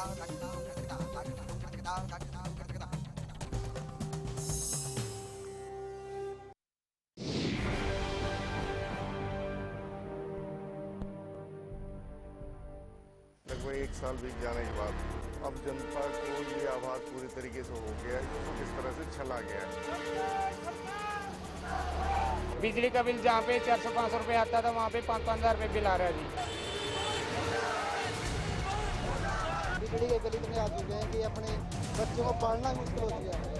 लगभग 1 साल बीत जाने के बाद अब जनता को ये आभास पूरी तरीके से हो गया है कि उसको किस तरह से छला गया है। बिजली का बिल जहाँ पे 400-500 रुपये आता था वहाँ पे 5-5 हज़ार रुपये बिल आ रहा है जी। बिजली के बिल इतने आ चुके हैं कि अपने बच्चों को पढ़ना मुश्किल हो गया है।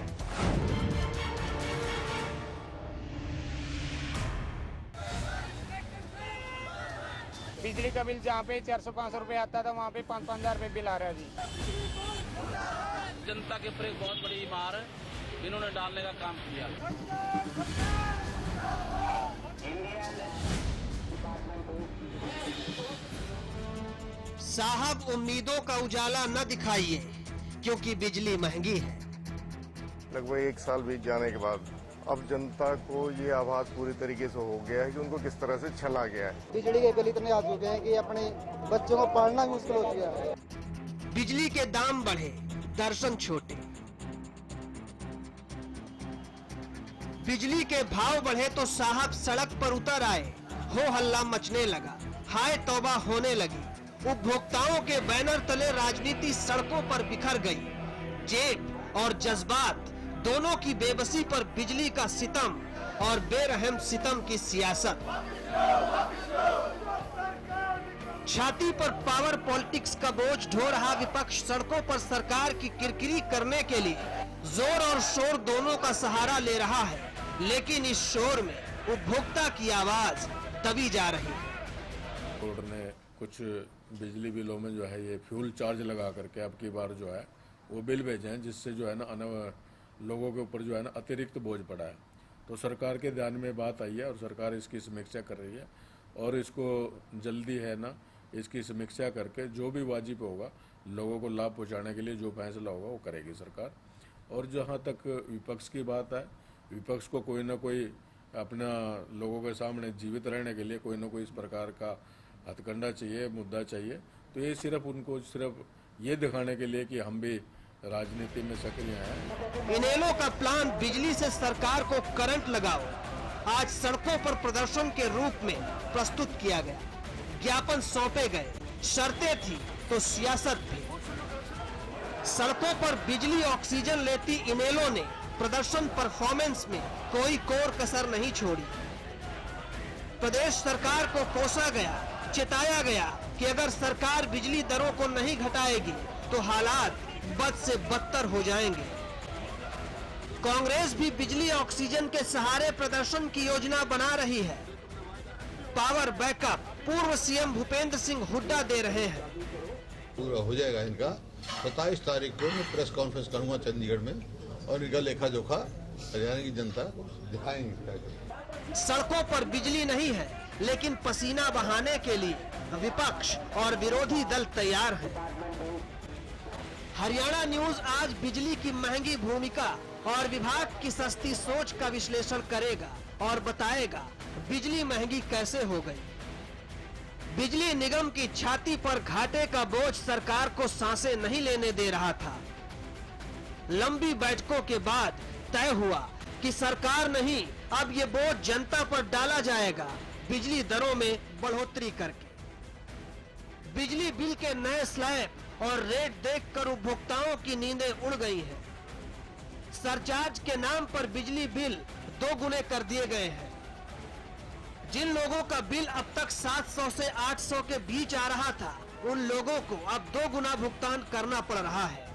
बिजली का बिल जहाँ पे 400-500 रुपये आता था वहाँ पे 5-5 हज़ार रुपये बिल आ रहा है जी। जनता के ऊपर एक बहुत बड़ी मार इन्होंने डालने का काम किया। साहब उम्मीदों का उजाला न दिखाइए क्योंकि बिजली महंगी है। लगभग 1 साल बीत जाने के बाद अब जनता को ये आभास पूरी तरीके से हो गया है कि उनको किस तरह से छला गया है। बिजली के बिल इतने आ चुके हैं कि अपने बच्चों को पढ़ना मुश्किल हो गया है। बिजली के दाम बढ़े, दर्शन छोटे। बिजली के भाव बढ़े तो साहब सड़क पर उतर आए, हो हल्ला मचने लगा, हाय तौबा होने लगी। उपभोक्ताओं के बैनर तले राजनीति सड़कों पर बिखर गई। जेब और जज्बात दोनों की बेबसी पर बिजली का सितम और बेरहम सितम की सियासत। छाती पर पावर पॉलिटिक्स का बोझ ढो रहा विपक्ष सड़कों पर सरकार की किरकिरी करने के लिए जोर और शोर दोनों का सहारा ले रहा है, लेकिन इस शोर में उपभोक्ता की आवाज दबी जा रही है। बोर्ड ने कुछ बिजली बिलों में जो है ये फ्यूल चार्ज लगा करके अब की बार जो है वो बिल भेजे हैं, जिससे जो है ना लोगों के ऊपर जो है ना अतिरिक्त बोझ पड़ा है। तो सरकार के ध्यान में बात आई है और सरकार इसकी समीक्षा कर रही है और इसको जल्दी है ना इसकी समीक्षा करके जो भी वाजिब होगा लोगों को लाभ पहुंचाने के लिए जो फैसला होगा वो करेगी सरकार। और जहां तक विपक्ष की बात है, विपक्ष को कोई ना कोई अपना लोगों के सामने जीवित रहने के लिए कोई ना कोई इस प्रकार का हथकंडा चाहिए, मुद्दा चाहिए। तो ये सिर्फ उनको सिर्फ ये दिखाने के लिए कि हम भी राजनीति में सक्रिय हैं। इनेलो का प्लान बिजली से सरकार को करंट लगाओ आज सड़कों पर प्रदर्शन के रूप में प्रस्तुत किया गया। ज्ञापन सौंपे गए, शर्तें थी तो सियासत भी। सड़कों पर बिजली ऑक्सीजन लेती इनेलो ने प्रदर्शन परफॉर्मेंस में कोई कोर कसर नहीं छोड़ी। प्रदेश सरकार को कोसा गया, चेताया गया कि अगर सरकार बिजली दरों को नहीं घटाएगी तो हालात बद से बदतर हो जाएंगे। कांग्रेस भी बिजली ऑक्सीजन के सहारे प्रदर्शन की योजना बना रही है। पावर बैकअप पूर्व सीएम भूपेंद्र सिंह हुड्डा दे रहे हैं। पूरा हो जाएगा इनका। 27 तारीख को मैं प्रेस कॉन्फ्रेंस करूंगा चंडीगढ़ में और इनका लेखा जोखा हरियाणा की जनता दिखाएंगे। सड़कों पर बिजली नहीं है, लेकिन पसीना बहाने के लिए विपक्ष और विरोधी दल तैयार हैं। हरियाणा न्यूज आज बिजली की महंगी भूमिका और विभाग की सस्ती सोच का विश्लेषण करेगा और बताएगा बिजली महंगी कैसे हो गई। बिजली निगम की छाती पर घाटे का बोझ सरकार को सांसें नहीं लेने दे रहा था। लंबी बैठकों के बाद तय हुआ कि सरकार नहीं, अब ये बोझ जनता पर डाला जाएगा बिजली दरों में बढ़ोतरी करके। बिजली बिल के नए स्लैब और रेट देखकर उपभोक्ताओं की नींदें उड़ गई हैं। सरचार्ज के नाम पर बिजली बिल 2 गुने कर दिए गए हैं। जिन लोगों का बिल अब तक 700 से 800 के बीच आ रहा था, उन लोगों को अब 2 गुना भुगतान करना पड़ रहा है।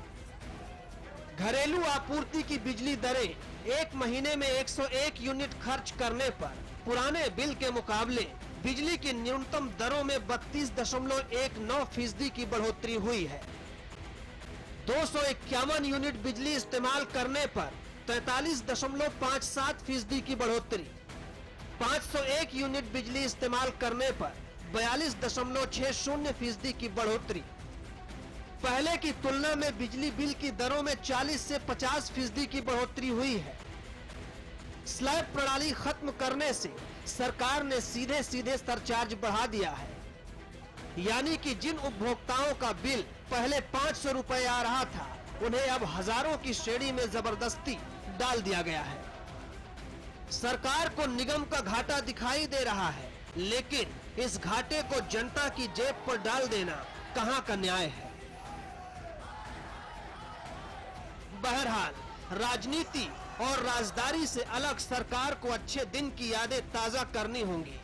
घरेलू आपूर्ति की बिजली दरें एक महीने में 101 यूनिट खर्च करने पर पुराने बिल के मुकाबले बिजली की न्यूनतम दरों में 32.19% की बढ़ोतरी हुई है। 251 यूनिट बिजली इस्तेमाल करने पर 43.57% की बढ़ोतरी, 501 यूनिट बिजली इस्तेमाल करने पर 42.60% की बढ़ोतरी। पहले की तुलना में बिजली बिल की दरों में 40 से 50% की बढ़ोतरी हुई है। स्लैब प्रणाली खत्म करने से सरकार ने सीधे सीधे सरचार्ज बढ़ा दिया है। यानी कि जिन उपभोक्ताओं का बिल पहले 500 रुपए आ रहा था, उन्हें अब हजारों की श्रेणी में जबरदस्ती डाल दिया गया है। सरकार को निगम का घाटा दिखाई दे रहा है, लेकिन इस घाटे को जनता की जेब पर डाल देना कहां का न्याय है। बहरहाल राजनीति और राजदारी से अलग सरकार को अच्छे दिन की यादें ताजा करनी होंगी,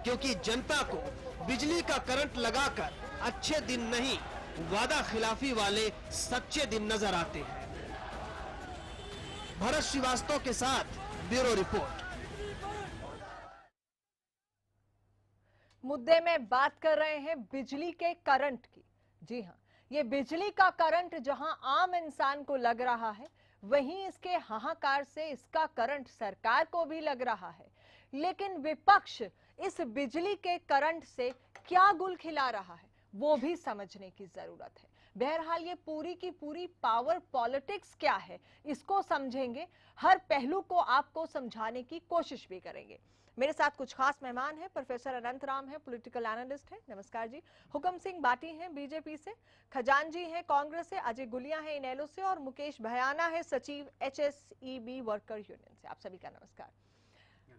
क्योंकि जनता को बिजली का करंट लगाकर अच्छे दिन नहीं, वादा खिलाफी वाले सच्चे दिन नजर आते हैं। भरत श्रीवास्तव के साथ ब्यूरो रिपोर्ट। मुद्दे में बात कर रहे हैं बिजली के करंट की। जी हां, ये बिजली का करंट जहां आम इंसान को लग रहा है, वहीं इसके हाहाकार से इसका करंट सरकार को भी लग रहा है। लेकिन विपक्ष इस बिजली के करंट से क्या गुल खिला रहा है, वो भी समझने की जरूरत है। बहरहाल ये पूरी की पूरी पावर पॉलिटिक्स क्या है, इसको समझेंगे, हर पहलू को आपको समझाने की कोशिश भी करेंगे। मेरे साथ कुछ खास मेहमान हैं। प्रोफेसर अनंत राम हैं, पॉलिटिकल एनालिस्ट हैं, नमस्कार जी। हुक्म सिंह बाटी हैं बीजेपी से, खजान जी हैं कांग्रेस से, अजय गुलिया हैं इनेलो से, और मुकेश भयाना है सचिव HSEB वर्कर यूनियन से। आप सभी का नमस्कार।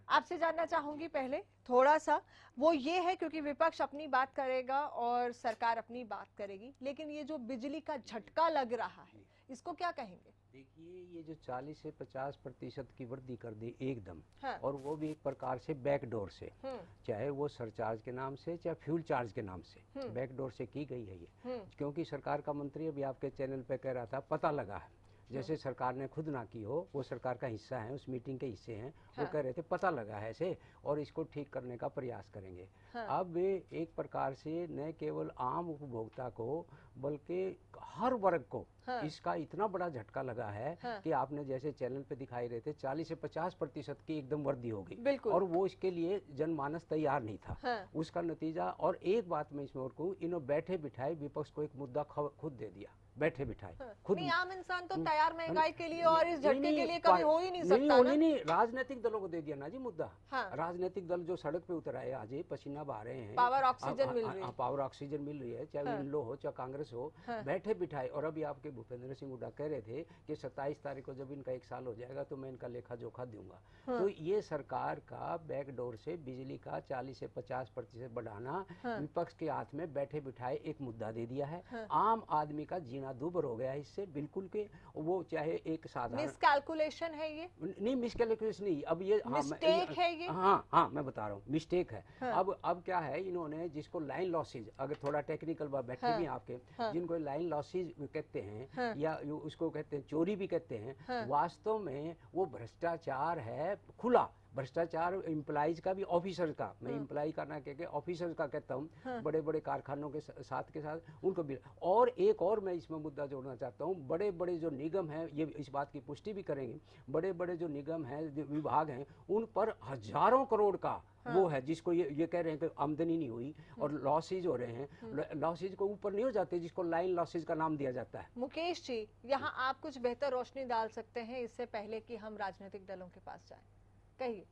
आपसे जानना चाहूंगी पहले थोड़ा सा, वो ये है क्योंकि विपक्ष अपनी बात करेगा और सरकार अपनी बात करेगी, लेकिन ये जो बिजली का झटका लग रहा है, इसको क्या कहेंगे? देखिए, ये जो 40 से 50% की वृद्धि कर दी एकदम, हाँ। और वो भी एक प्रकार से बैकडोर से, चाहे वो सरचार्ज के नाम से चाहे फ्यूल चार्ज के नाम से, बैकडोर से की गई है ये। क्योंकि सरकार का मंत्री अभी आपके चैनल पे कह रहा था पता लगा है, जैसे सरकार ने खुद ना की हो, वो सरकार का हिस्सा है, उस मीटिंग के हिस्से हैं। हाँ। वो कह रहे थे पता लगा है ऐसे, और इसको ठीक करने का प्रयास करेंगे। हाँ। अब एक प्रकार से न केवल आम उपभोक्ता को बल्कि हर वर्ग को, हाँ, इसका इतना बड़ा झटका लगा है, हाँ, कि आपने जैसे चैनल पे दिखाई रहे थे 40 से 50% की एकदम वृद्धि हो गई, और वो इसके लिए जनमानस तैयार नहीं था। हाँ। उसका नतीजा, और एक बात मैं इसमें और कहूँ, इन्होंने बैठे बिठाए विपक्ष को एक मुद्दा खुद दे दिया, बैठे बिठाए। हाँ। खुद आम इंसान तो तैयार महंगाई के लिए और इस झटके के लिए कभी हो ही नहीं सकता ना? नहीं, राजनीतिक दलों को दे दिया ना जी मुद्दा। हाँ। राजनीतिक दल जो सड़क पे उतर आए, आज पसीना बहा रहे हैं, पावर ऑक्सीजन मिल रही है, पावर ऑक्सीजन मिल रही है, चाहे इनलो हो चाहे कांग्रेस हो, बैठे बिठाए। और अभी आपके भूपेंद्र सिंह हुड्डा कह रहे थे कि 27 तारीख को जब इनका 1 साल हो जाएगा तो मैं इनका लेखा जोखा दूंगा। तो ये सरकार का बैकडोर से बिजली का 40 से 50% बढ़ाना विपक्ष के हाथ में बैठे बिठाए एक मुद्दा दे दिया है। आम आदमी का जीना दूभर हो गया है इससे, बिल्कुल के वो चाहे एक साधारण मिसकैलकुलेशन है ये, नहीं मिसकैलकुलेशन नहीं, अब ये मिस्टेक है ये। हाँ, मैं बता रहा हूँ मिस्टेक है। अब क्या है, इन्होंने जिसको लाइन लॉसेज, अगर थोड़ा टेक्निकल बात बैठे भी आपके, जिनको लाइन लॉसेज कहते हैं, या उसको कहते हैं चोरी भी कहते हैं, वास्तव में वो भ्रष्टाचार है, खुला भ्रष्टाचार एम्प्लॉइज का भी, ऑफिसर का, मैं एम्प्लॉय करना कह के ऑफिसर का कहता हूँ, बड़े बड़े कारखानों के साथ उनको भी। और एक और मैं इसमें मुद्दा जोड़ना चाहता हूँ, बड़े बड़े जो निगम हैं, ये इस बात की पुष्टि भी करेंगे, बड़े बड़े जो निगम हैं, विभाग हैं, उन पर हजारों करोड़ का वो है, जिसको ये कह रहे हैं कि आमदनी नहीं हुई और लॉसेज हो रहे हैं, लॉसेज को ऊपर नहीं हो जाते, जिसको लाइन लॉसेज का नाम दिया जाता है। मुकेश जी, यहाँ आप कुछ बेहतर रोशनी डाल सकते हैं इससे पहले कि हम राजनीतिक दलों के पास जाएं, कहिए।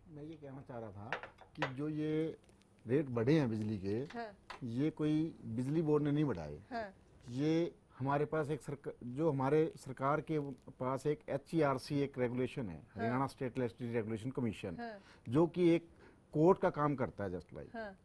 मैं ये कहना चाह रहा था कि जो ये रेट बढ़े हैं बिजली के, हाँ, ये कोई बिजली बोर्ड ने नहीं बढ़ाए। हाँ। ये हमारे पास जो हमारे सरकार के पास एक HERC एक रेगुलेशन है, हाँ, Haryana state electricity regulation commission, हाँ, जो कि एक कोर्ट का काम करता है, जस्ट लाइक। हाँ।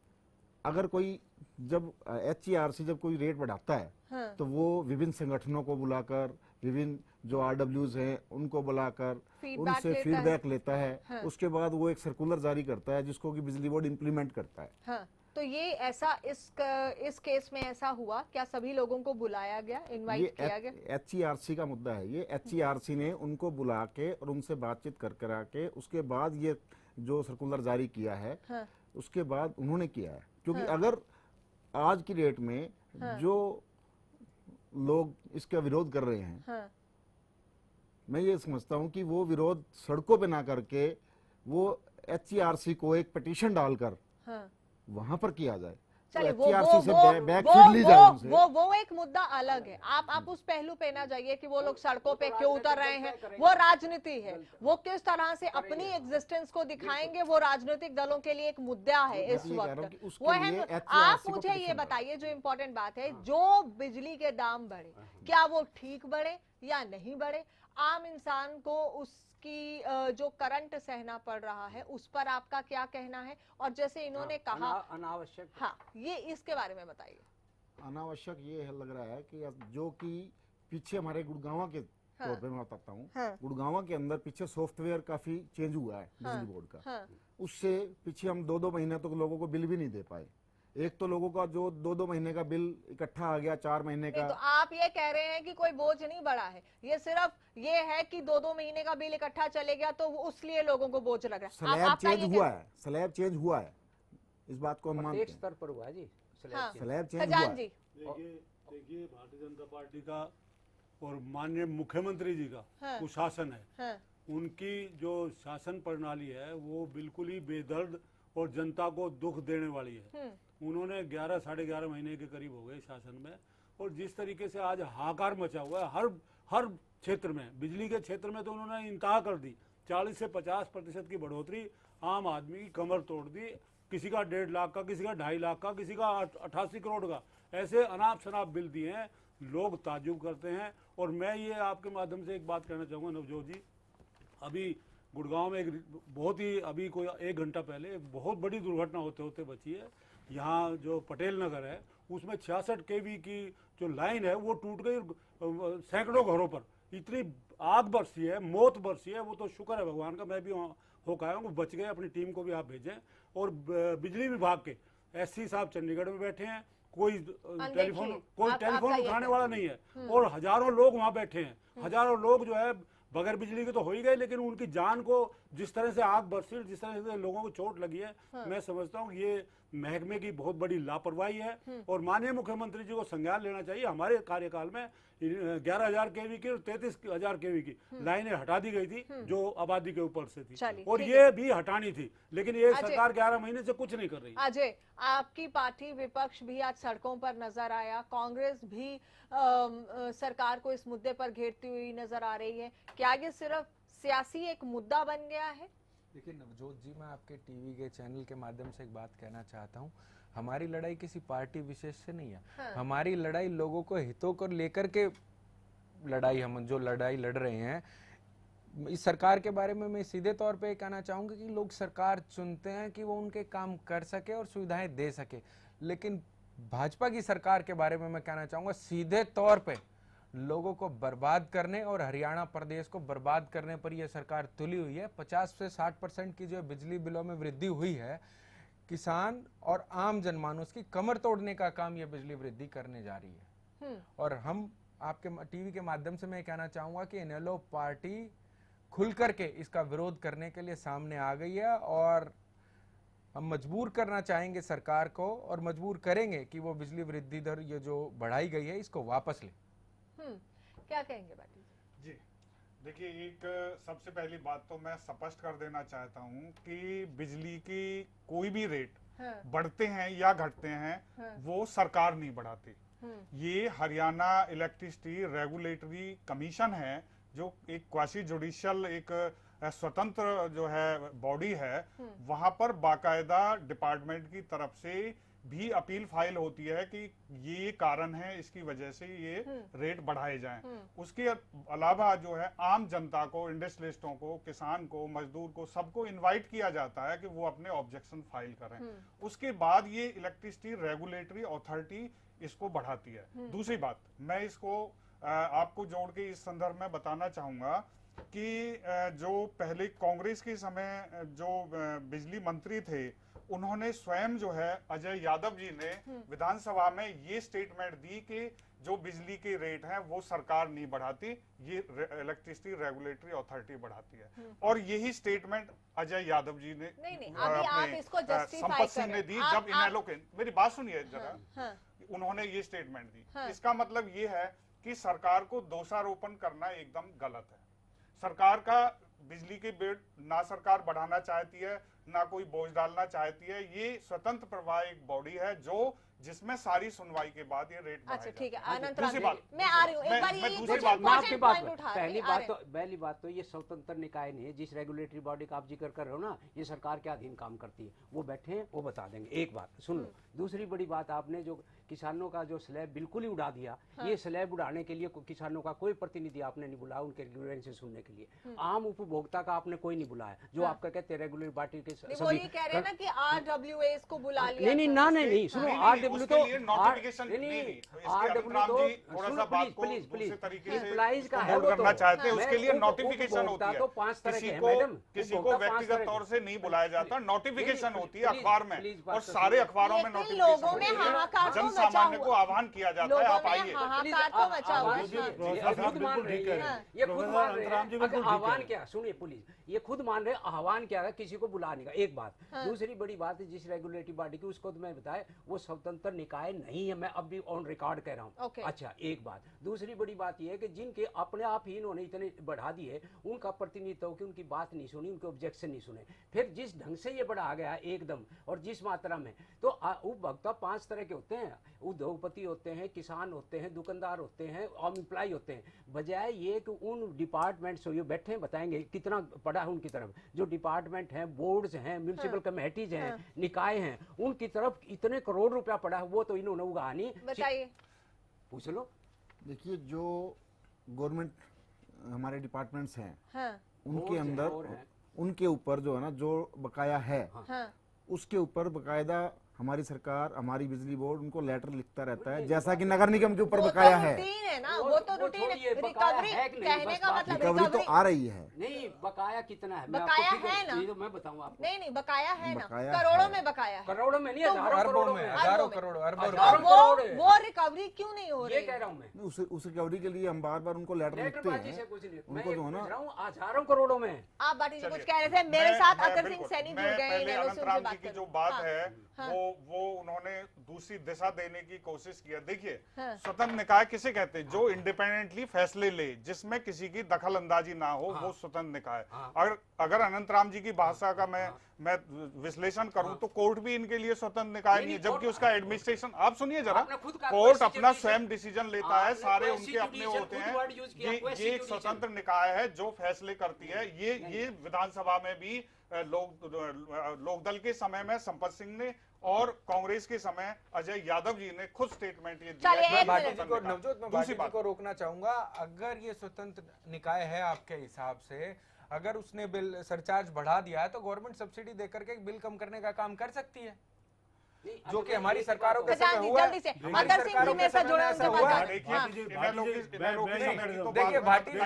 अगर कोई जब HERC जब कोई रेट बढ़ाता है, हाँ, तो वो विभिन्न संगठनों को बुलाकर, विभिन्न जो RWs हैं उनको बुलाकर उनसे फीडबैक लेता है। हाँ। उसके बाद वो एक सर्कुलर जारी करता है जिसको कि बिजली बोर्ड इम्प्लीमेंट करता है। हाँ। तो ये ऐसा इस केस में ऐसा हुआ क्या? सभी लोगों को बुलाया गया, इनवाइट किया गया? HERC का मुद्दा है ये। HERC ने उनको बुला के और उनसे बातचीत करा के उसके बाद ये जो सर्कुलर जारी किया है, हाँ, उसके बाद उन्होंने किया है। क्योंकि हाँ, अगर आज की डेट में हाँ, जो लोग इसका विरोध कर रहे हैं, हाँ, मैं ये समझता हूं कि वो विरोध सड़कों पे ना करके वो HERC को एक पिटीशन डालकर, हाँ, वहां पर किया जाए। चलिए HRC से बैकफीड ली जाए उनसे। वो एक मुद्दा अलग है। आप उस पहलू पे ना जाइए कि वो लोग सड़कों पे क्यों उतर रहे हैं, वो राजनीति है। वो किस तरह से अपनी एग्जिस्टेंस को दिखाएंगे, वो राजनीतिक दलों के लिए एक मुद्दा है इस वक्त। वो है, आप मुझे ये बताइए जो इम्पोर्टेंट बात है, जो बिजली के दाम बढ़े, क्या वो ठीक बढ़े या नहीं बढ़े? आम इंसान को उसकी जो करंट सहना पड़ रहा है उस पर आपका क्या कहना है? और जैसे इन्होंने कहा अनावश्यक, हाँ, ये इसके बारे में बताइए। अनावश्यक ये लग रहा है कि जो कि पीछे हमारे गुड़गांव के तौर पे मैं बताता हूँ, गुड़गांव के अंदर पीछे सॉफ्टवेयर काफी चेंज हुआ है बिजली बोर्ड का। उससे पीछे हम 2-2 महीने तक लोगों को बिल भी नहीं दे पाए। एक तो लोगों का जो 2-2 महीने का बिल इकट्ठा आ गया, 4 महीने का। तो आप ये कह रहे हैं कि कोई बोझ नहीं बढ़ा है, ये सिर्फ ये है कि 2-2 महीने का बिल इकट्ठा चले गया तो उसलिए लोगों को बोझ लग रहा है। स्लैब चेंज हुआ है, स्लैब चेंज हुआ है, इस बात को हम मानते हैं। स्तर पर हुआ है जी स्लैब चेंज हुआ है। देखिए भारतीय जनता पार्टी का और माननीय मुख्यमंत्री जी का कुशासन है। उनकी जो शासन प्रणाली है वो बिल्कुल ही बेदर्द और जनता को दुख देने वाली है। उन्होंने 11 साढ़े 11 महीने के करीब हो गए शासन में, और जिस तरीके से आज हाहाकार मचा हुआ है हर क्षेत्र में, बिजली के क्षेत्र में तो उन्होंने इंतहा कर दी। 40 से 50% की बढ़ोतरी, आम आदमी की कमर तोड़ दी। किसी का 1.5 लाख का, किसी का 2.5 लाख का, किसी का 88 करोड़ का, ऐसे अनाप शनाप बिल दिए हैं। लोग ताज्जुब करते हैं। और मैं ये आपके माध्यम से एक बात कहना चाहूँगा नवजोत जी, अभी गुड़गांव में एक बहुत ही, अभी कोई 1 घंटा पहले एक बहुत बड़ी दुर्घटना होते होते बची है। यहाँ जो पटेल नगर है उसमें 66 kV की जो लाइन है वो टूट गई, सैकड़ों घरों पर इतनी आग बरसी है, मौत बरसी है। वो तो शुक्र है भगवान का, मैं भी होकर आया हूँ, बच गए। अपनी टीम को भी आप भेजें। और बिजली विभाग के SC साहब चंडीगढ़ में बैठे हैं, कोई टेलीफोन उठाने वाला नहीं है, और हजारों लोग वहाँ बैठे हैं। हजारों लोग जो है बगैर बिजली के तो हो ही गए, लेकिन उनकी जान को जिस तरह से आग बरसी, जिस तरह से लोगों को चोट लगी है, मैं समझता हूँ ये महकमे की बहुत बड़ी लापरवाही है। और माननीय मुख्यमंत्री जी को संज्ञान लेना चाहिए। हमारे कार्यकाल में 11,000 kV की और 33,000 kV की लाइनें हटा दी गई थी जो आबादी के ऊपर से थी, और ये भी हटानी थी, लेकिन ये सरकार 11 महीने से कुछ नहीं कर रही। अजय, आपकी पार्टी विपक्ष भी आज सड़कों पर नजर आया, कांग्रेस भी सरकार को इस मुद्दे पर घेरती हुई नजर आ रही है। क्या ये सिर्फ सियासी एक मुद्दा बन गया है? देखिए नवजोत जी, मैं आपके टीवी के चैनल के माध्यम से एक बात कहना चाहता हूँ। हमारी लड़ाई किसी पार्टी विशेष से नहीं है। हमारी लड़ाई लोगों को हितों को लेकर के लड़ाई, हम जो लड़ाई लड़ रहे हैं इस सरकार के बारे में मैं सीधे तौर पे कहना चाहूँगा कि लोग सरकार चुनते हैं कि वो उनके काम कर सके और सुविधाएं दे सके, लेकिन भाजपा की सरकार के बारे में मैं कहना चाहूँगा सीधे तौर पे लोगों को बर्बाद करने और हरियाणा प्रदेश को बर्बाद करने पर यह सरकार तुली हुई है। 50 से 60% की जो बिजली बिलों में वृद्धि हुई है, किसान और आम जनमानस की कमर तोड़ने का काम यह बिजली वृद्धि करने जा रही है। और हम आपके टीवी के माध्यम से मैं कहना चाहूँगा कि इनेलो पार्टी खुल करके इसका विरोध करने के लिए सामने आ गई है, और हम मजबूर करना चाहेंगे सरकार को, और मजबूर करेंगे कि वो बिजली वृद्धि दर ये जो बढ़ाई गई है इसको वापस ले। क्या कहेंगे बाटी जी? देखिए, एक सबसे पहली बात तो मैं स्पष्ट कर देना चाहता हूँ कि बिजली की कोई भी रेट बढ़ते हैं या घटते हैं वो सरकार नहीं बढ़ाती। ये हरियाणा इलेक्ट्रिसिटी रेगुलेटरी कमीशन है जो एक क्वासी जुडिशियल एक स्वतंत्र जो है बॉडी है, वहां पर बाकायदा डिपार्टमेंट की तरफ से भी अपील फाइल होती है कि ये कारण है, इसकी वजह से ये रेट बढ़ाए जाएं। उसके अलावा जो है आम जनता को, इंडस्ट्रियलिस्टों को, किसान को, मजदूर को, सबको इनवाइट किया जाता है कि वो अपने ऑब्जेक्शन फाइल करें। उसके बाद ये इलेक्ट्रिसिटी रेगुलेटरी अथॉरिटी इसको बढ़ाती है। दूसरी बात, मैं इसको आपको जोड़ के इस संदर्भ में बताना चाहूंगा कि जो पहले कांग्रेस के समय जो बिजली मंत्री थे, उन्होंने स्वयं जो है अजय यादव जी ने विधानसभा में ये स्टेटमेंट दी कि जो बिजली के रेट हैं वो सरकार नहीं बढ़ाती, ये इलेक्ट्रिसिटी रेगुलेटरी अथॉरिटी बढ़ाती है। और यही स्टेटमेंट अजय यादव जी ने संपत सिंह ने दी जब इनेलो के, मेरी बात सुनिए जरा, उन्होंने ये स्टेटमेंट दी। इसका मतलब ये है कि सरकार को दोषारोपण करना एकदम गलत है। सरकार का बिजली के बिल ना सरकार बढ़ाना चाहती है, ना कोई बोझ डालना चाहती है। ये स्वतंत्र प्रवाह एक बॉडी है जो जिसमें सारी सुनवाई के बाद ये रेट अच्छा ठीक है अनंत दूसरी बात मैं आ रही हूँ एक बार ये दूसरी कुछ बात मैं आपकी important बात point उठा पहली रहे हैं। पहली बात तो ये स्वतंत्र निकाय नहीं है। जिस रेगुलेटरी बॉडी का आप जिक्र कर रहे हो ना, ये सरकार के अधीन काम करती है, वो बैठे हैं, वो बता देंगे। एक बात सुन लो। दूसरी बड़ी बात, आपने जो किसानों का जो स्लैब बिल्कुल ही उड़ा दिया, ये स्लैब उड़ाने के लिए किसानों का कोई प्रतिनिधि आपने नहीं बुलाया उनके ग्रीवेंसेस सुनने के लिए। आम उपभोक्ता का आपने कोई नहीं बुलाया, जो आपका कहते हैं रेगुलेटरी पार्टी के वो ये कह रहे हैं ना कि RWAs को बुला लिया। नहीं नहीं सुनो, RW तो नोटिफिकेशन थोड़ा सा बात को दूसरे तरीके से होल्ड करना चाहते हैं, उसके लिए नोटिफिकेशन होती है। किसी को व्यक्तिगत तौर से नहीं बुलाया जाता, नोटिफिकेशन होती है अखबार में, और सारे अखबारों में नोटिफिकेशन जन सामान्य को आह्वान किया जाता है, आप आइए। ये खुद मान रहे आह्वान क्या, सुनिए पुलिस, ये खुद मान रहे आह्वान क्या है, किसी को बुलाने का। एक बात, दूसरी बड़ी बात है, जिस रेगुलेटरी बॉडी की उसको तो मैं बताया वो स्वतंत्र निकाय नहीं है, मैं अब भी ऑन रिकॉर्ड कह रहा हूँ। अच्छा एक बात, दूसरी बड़ी बात यह है कि जिनके अपने आप ही इन्होंने इतने बढ़ा दिए, उनका प्रतिनिधित्व की उनकी बात नहीं सुनी, उनके ऑब्जेक्शन नहीं सुने, फिर जिस ढंग से ये बढ़ा गया एकदम और जिस मात्रा में, तो उपभोक्ता 5 तरह के होते हैं, उद्योगपति होते हैं, किसान होते हैं, दुकानदार होते हैं और एम्प्लॉय होते हैं। बजाय ये कि उन डिपार्टमेंट्स ये बैठे हैं बताएंगे कितना पड़ा है उनकी तरफ, जो डिपार्टमेंट हैं, बोर्ड्स हैं, म्यूनिसिपल कमेटीज हैं, निकाय हैं, उनकी तरफ इतने करोड़ रुपया पड़ा है, वो तो इन्होंने उगा नहीं। बताइए, पूछ लो। देखिए जो गवर्नमेंट हमारे डिपार्टमेंट्स हैं, उनके अंदर उनके ऊपर जो है ना, जो बकाया है, उसके ऊपर बकायदा हमारी सरकार, हमारी बिजली बोर्ड उनको लेटर लिखता रहता है, जैसा कि नगर निगम के ऊपर बकाया है। वो तो रूटीन है, रिकवरी कहने का मतलब रिकवरी तो आ रही है। नहीं, बकाया कितना है, बकाया है ना, तो मैं बताऊं आपको। नहीं बकाया है ना, करोड़ों में बकाया है। करोड़ों में नहीं, हजारों करोड़ों में, हजारों करोड़, अरबों करोड़। वो रिकवरी क्यों नहीं हो रही, ये कह रहा हूँ मैं। उस रिकवरी के लिए हम बार बार उनको लेटर लिखते हैं, उनको जो है ना हजारों करोड़ों में। आप बाटी जी कुछ कह रहे थे, मेरे साथ अतर सिंह सैनी जुड़ गए, की जो बात है वो उन्होंने दूसरी दिशा देने की कोशिश किया। देखिए स्वतंत्र निकाय किसे कहते हैं, जो इंडिपेंडेंटली फैसले ले, जिसमें किसी की दखल अंदाजी ना हो, वो स्वतंत्र निकाय। अगर अनंत राम जी की भाषा का मैं विश्लेषण करूं तो कोर्ट भी इनके लिए स्वतंत्र निकाय नहीं है, जबकि उसका एडमिनिस्ट्रेशन, आप सुनिए जरा, कोर्ट अपना स्वयं डिसीजन लेता है, सारे उनके अपने होते हैं। ये एक स्वतंत्र निकाय है जो फैसले करती है। ये विधानसभा में भी लोकदल के समय में संपत सिंह ने और कांग्रेस के समय अजय यादव जी ने खुद स्टेटमेंट ये दिया। नवजोत, मैं बाटी जी को रोकना चाहूंगा। अगर ये स्वतंत्र निकाय है आपके हिसाब से, अगर उसने बिल सरचार्ज बढ़ा दिया है तो गवर्नमेंट सब्सिडी देकर के बिल कम करने का काम कर सकती है, जो कि हमारी सरकारों के समय हुआ। जल्दी से अतर सिंह जी में से जुड़े उनसे बात। देखिए भाटी जी,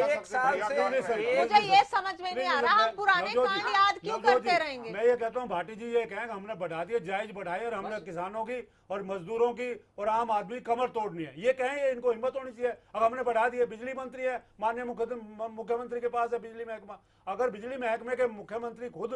एक साल से मुझे ये समझ में नहीं आ रहा, हम पुराने कांड याद क्यों करते रहेंगे। मैं ये कहता हूँ भाटी जी ये कहें हमने बढ़ा दिए, जायज बढ़ाए, और हमने किसानों की और मजदूरों की और आम आदमी कमर तोड़नी है, ये कहें, ये इनको हिम्मत होनी चाहिए। अब हमने बढ़ा दिए, बिजली मंत्री है, माननीय मुख्यमंत्री के पास है बिजली महकमा, अगर बिजली महकमे के मुख्यमंत्री खुद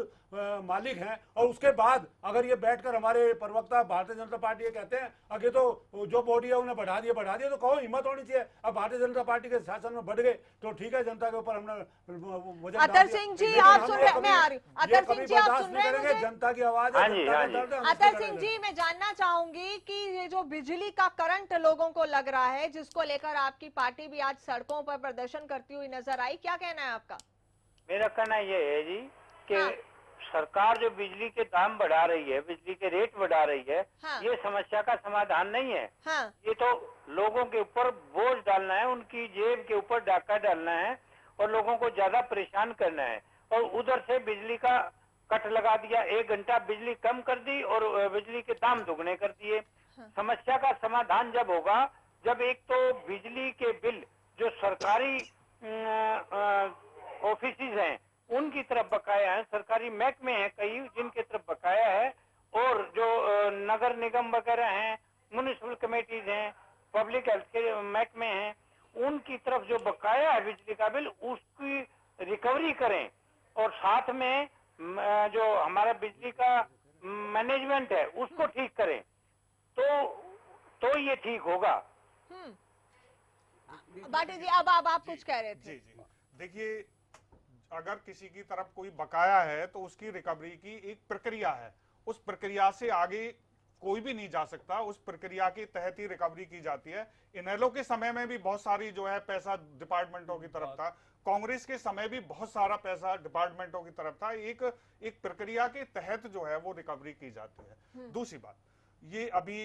मालिक हैं और उसके बाद अगर ये बैठकर हमारे प्रवक्ता भारतीय जनता पार्टी ये कहते हैं आगे तो जो बॉडी है उन्हें बढ़ा दिया, तो कहो हिम्मत होनी चाहिए। अब भारतीय जनता पार्टी के शासन में बढ़ गए तो ठीक है, जनता के ऊपर हमने। अतर सिंह जी आप सुन रहे, मैं आ रही हूँ। अतर सिंह जी आप सुन रहे हैं, जनता की आवाज है। अतर सिंह जी मैं जानना चाहूंगी कि ये जो बिजली का करंट लोगों को लग रहा है, जिसको लेकर आपकी पार्टी भी आज सड़कों पर प्रदर्शन करती हुई नजर आई, क्या कहना है आपका? मेरा कहना ये है जी कि सरकार जो बिजली के दाम बढ़ा रही है, बिजली के रेट बढ़ा रही है, ये समस्या का समाधान नहीं है। ये तो लोगों के ऊपर बोझ डालना है, उनकी जेब के ऊपर डाका डालना है और लोगों को ज्यादा परेशान करना है। और उधर से बिजली का कट लगा दिया, 1 घंटा बिजली कम कर दी और बिजली के दाम दुगने कर दिए। समस्या का समाधान जब होगा जब एक तो बिजली के बिल जो सरकारी ऑफिसेज हैं उनकी तरफ बकाया है, सरकारी महकमे हैं कई जिनके तरफ बकाया है, और जो नगर निगम वगैरह हैं, म्युनिसिपल कमेटीज हैं, पब्लिक हेल्थ के महकमे हैं, उनकी तरफ जो बकाया है बिजली का बिल उसकी रिकवरी करें, और साथ में जो हमारा बिजली का मैनेजमेंट है उसको ठीक करें, तो ये ठीक होगा। बाटी जी अब आप कुछ कह रहे थे। जी देखिए अगर किसी की तरफ कोई बकाया है तो उसकी रिकवरी की एक प्रक्रिया है, उस प्रक्रिया से आगे कोई भी नहीं जा सकता, उस प्रक्रिया के तहत ही रिकवरी की जाती है। इनेलो के समय में भी बहुत सारी जो है पैसा डिपार्टमेंटों की तरफ था, कांग्रेस के समय भी बहुत सारा पैसा डिपार्टमेंटों की तरफ था। एक प्रक्रिया के तहत जो है वो रिकवरी की जाती है। दूसरी बात, ये अभी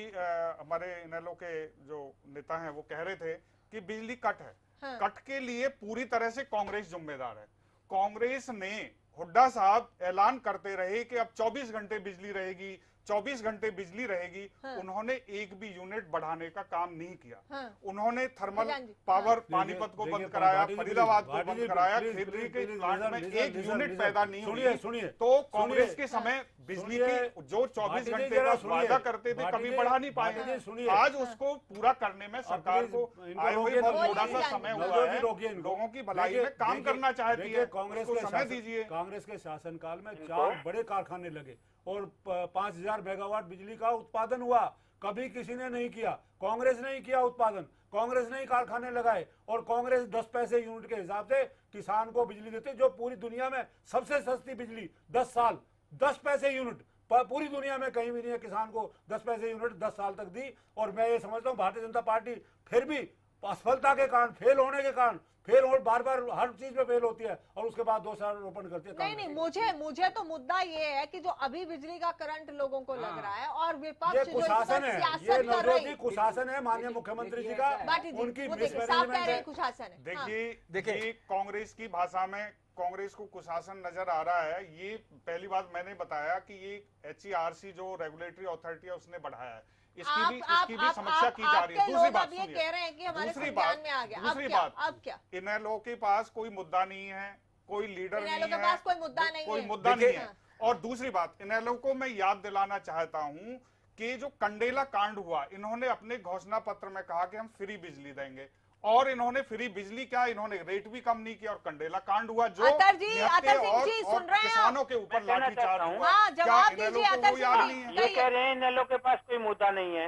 हमारे इनेलो के जो नेता हैं वो कह रहे थे कि बिजली कट है। कट के लिए पूरी तरह से कांग्रेस जिम्मेदार है। कांग्रेस ने, हुड्डा साहब ऐलान करते रहे कि अब 24 घंटे बिजली रहेगी, 24 घंटे बिजली रहेगी। उन्होंने एक भी यूनिट बढ़ाने का काम नहीं किया। उन्होंने थर्मल पावर पानीपत को बंद कराया, फरीदाबाद को बंद कराया, खेतरी के प्लांट में एक यूनिट पैदा नहीं हुई। तो कांग्रेस के समय बिजली की जो 24 घंटे का वादा करते थे कभी बढ़ा नहीं पाए। आज उसको पूरा करने में सरकार को आए हुए बहुत थोड़ा सा समय हुआ है। लोगों की भलाई में काम करना चाहती है, कांग्रेस को समय दीजिए। कांग्रेस के शासनकाल में 4 बड़े कारखाने लगे और 5000 मेगावाट बिजली का उत्पादन हुआ। कभी किसी ने नहीं किया, कांग्रेस ने ही किया उत्पादन, कांग्रेस ने ही कारखाने लगाए। और कांग्रेस 10 पैसे यूनिट के हिसाब से किसान को बिजली देते, जो पूरी दुनिया में सबसे सस्ती बिजली 10 साल 10 पैसे यूनिट पूरी दुनिया में कहीं भी नहीं है। किसान को 10 पैसे यूनिट 10 साल तक दी। और मैं ये समझता हूँ भारतीय जनता पार्टी फिर भी असफलता के कारण, फेल होने के कारण, फेल और बार बार हर चीज में फेल होती है और उसके बाद दोषारोपण करती है। नहीं, मुझे तो मुद्दा ये है कि जो अभी बिजली का करंट लोगों को लग रहा है और विपक्ष कुशासन है, ये नवजोत कुशासन है माननीय मुख्यमंत्री जी का, उनकी मिसमैनेजमेंट है, कुशासन है। देखिए कांग्रेस की भाषा में कांग्रेस को कुशासन नजर आ रहा है। ये पहली बात मैंने बताया कि ये HERC जो रेगुलेटरी अथॉरिटी है उसने बढ़ाया है, इसकी भी समीक्षा की जा रही है। दूसरी बात ये कह रहे हैं कि हमारे दूसरी संज्ञान में आ गया। अब क्या इनेलो के पास कोई मुद्दा नहीं है, कोई लीडर नहीं है, इनेलो के पास कोई मुद्दा नहीं है। और दूसरी बात, इनेलो को मैं याद दिलाना चाहता हूं कि जो कंडेला कांड हुआ, इन्होंने अपने घोषणा पत्र में कहा कि हम फ्री बिजली देंगे, और इन्होंने फ्री बिजली क्या, इन्होंने रेट भी कम नहीं किया। और कंडेला कांड हुआ जो अतर सिंह जी सुन रहे हैं, किसानों के ऊपर लाठीचार्ज हुआ। जवाब दीजिए अतर सिंह जी। ये कह रहे हैं इनेलो के पास कोई मुद्दा नहीं है।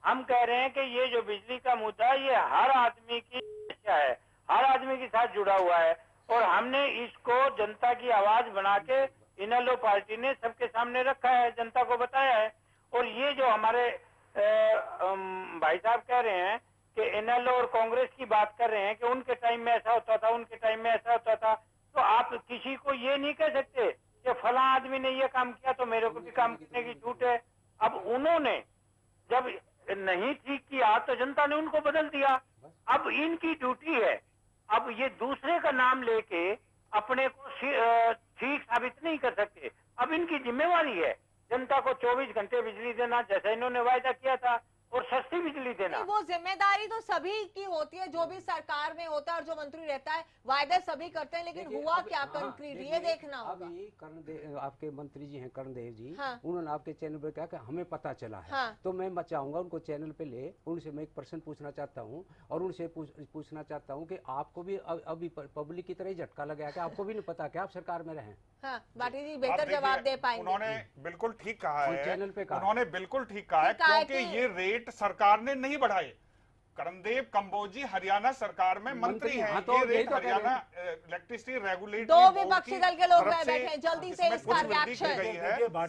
हम कह रहे हैं कि ये जो बिजली का मुद्दा ये हर आदमी की समस्या है, हर आदमी के साथ जुड़ा हुआ है। और हमने इसको जनता की आवाज बना के इनेलो पार्टी ने सबके सामने रखा है, जनता को बताया है। और ये जो हमारे भाई साहब कह रहे हैं कि इनेलो और कांग्रेस की बात कर रहे हैं कि उनके टाइम में ऐसा होता था, उनके टाइम में ऐसा होता था, तो आप किसी को ये नहीं कह सकते कि फला आदमी ने ये काम किया तो मेरे को भी काम करने की छूट है। अब उन्होंने जब नहीं ठीक किया तो जनता ने उनको बदल दिया। अब इनकी ड्यूटी है, अब ये दूसरे का नाम लेके अपने को ठीक साबित नहीं कर सकते। अब इनकी जिम्मेवारी है जनता को 24 घंटे बिजली देना, जैसा इन्होंने वायदा किया था, और सस्ती बिजली देना। वो जिम्मेदारी तो सभी की होती है, जो भी सरकार में होता है और जो मंत्री रहता है, वायदे सभी करते हैं, लेकिन हुआ क्या कंक्रीट ये देखना होगा। अभी आपके मंत्री जी हैं कर्णदेव जी, उन्होंने आपके चैनल पे कहा कि हमें पता चला है। तो मैं चाहूंगा उनको चैनल पे ले, उनसे मैं एक प्रश्न पूछना चाहता हूँ, और उनसे पूछना चाहता हूँ कि आपको भी अभी पब्लिक की तरह ही झटका लगा कि आपको भी नहीं पता कि आप सरकार में रहें। बाटी जी बेहतर जवाब दे पाएंगे। उन्होंने बिल्कुल ठीक कहा है, चैनल पे कहा, उन्होंने बिल्कुल ठीक कहा है, क्योंकि ये रेट सरकार ने नहीं बढ़ाए। कर्णदेव कंबोजी हरियाणा सरकार में मंत्री हैं, ये रेट हरियाणा इलेक्ट्रिसिटी रेगुलेटरी दो विपक्षी दल के लोग बैठे हैं, जल्दी से इसका रिएक्शन।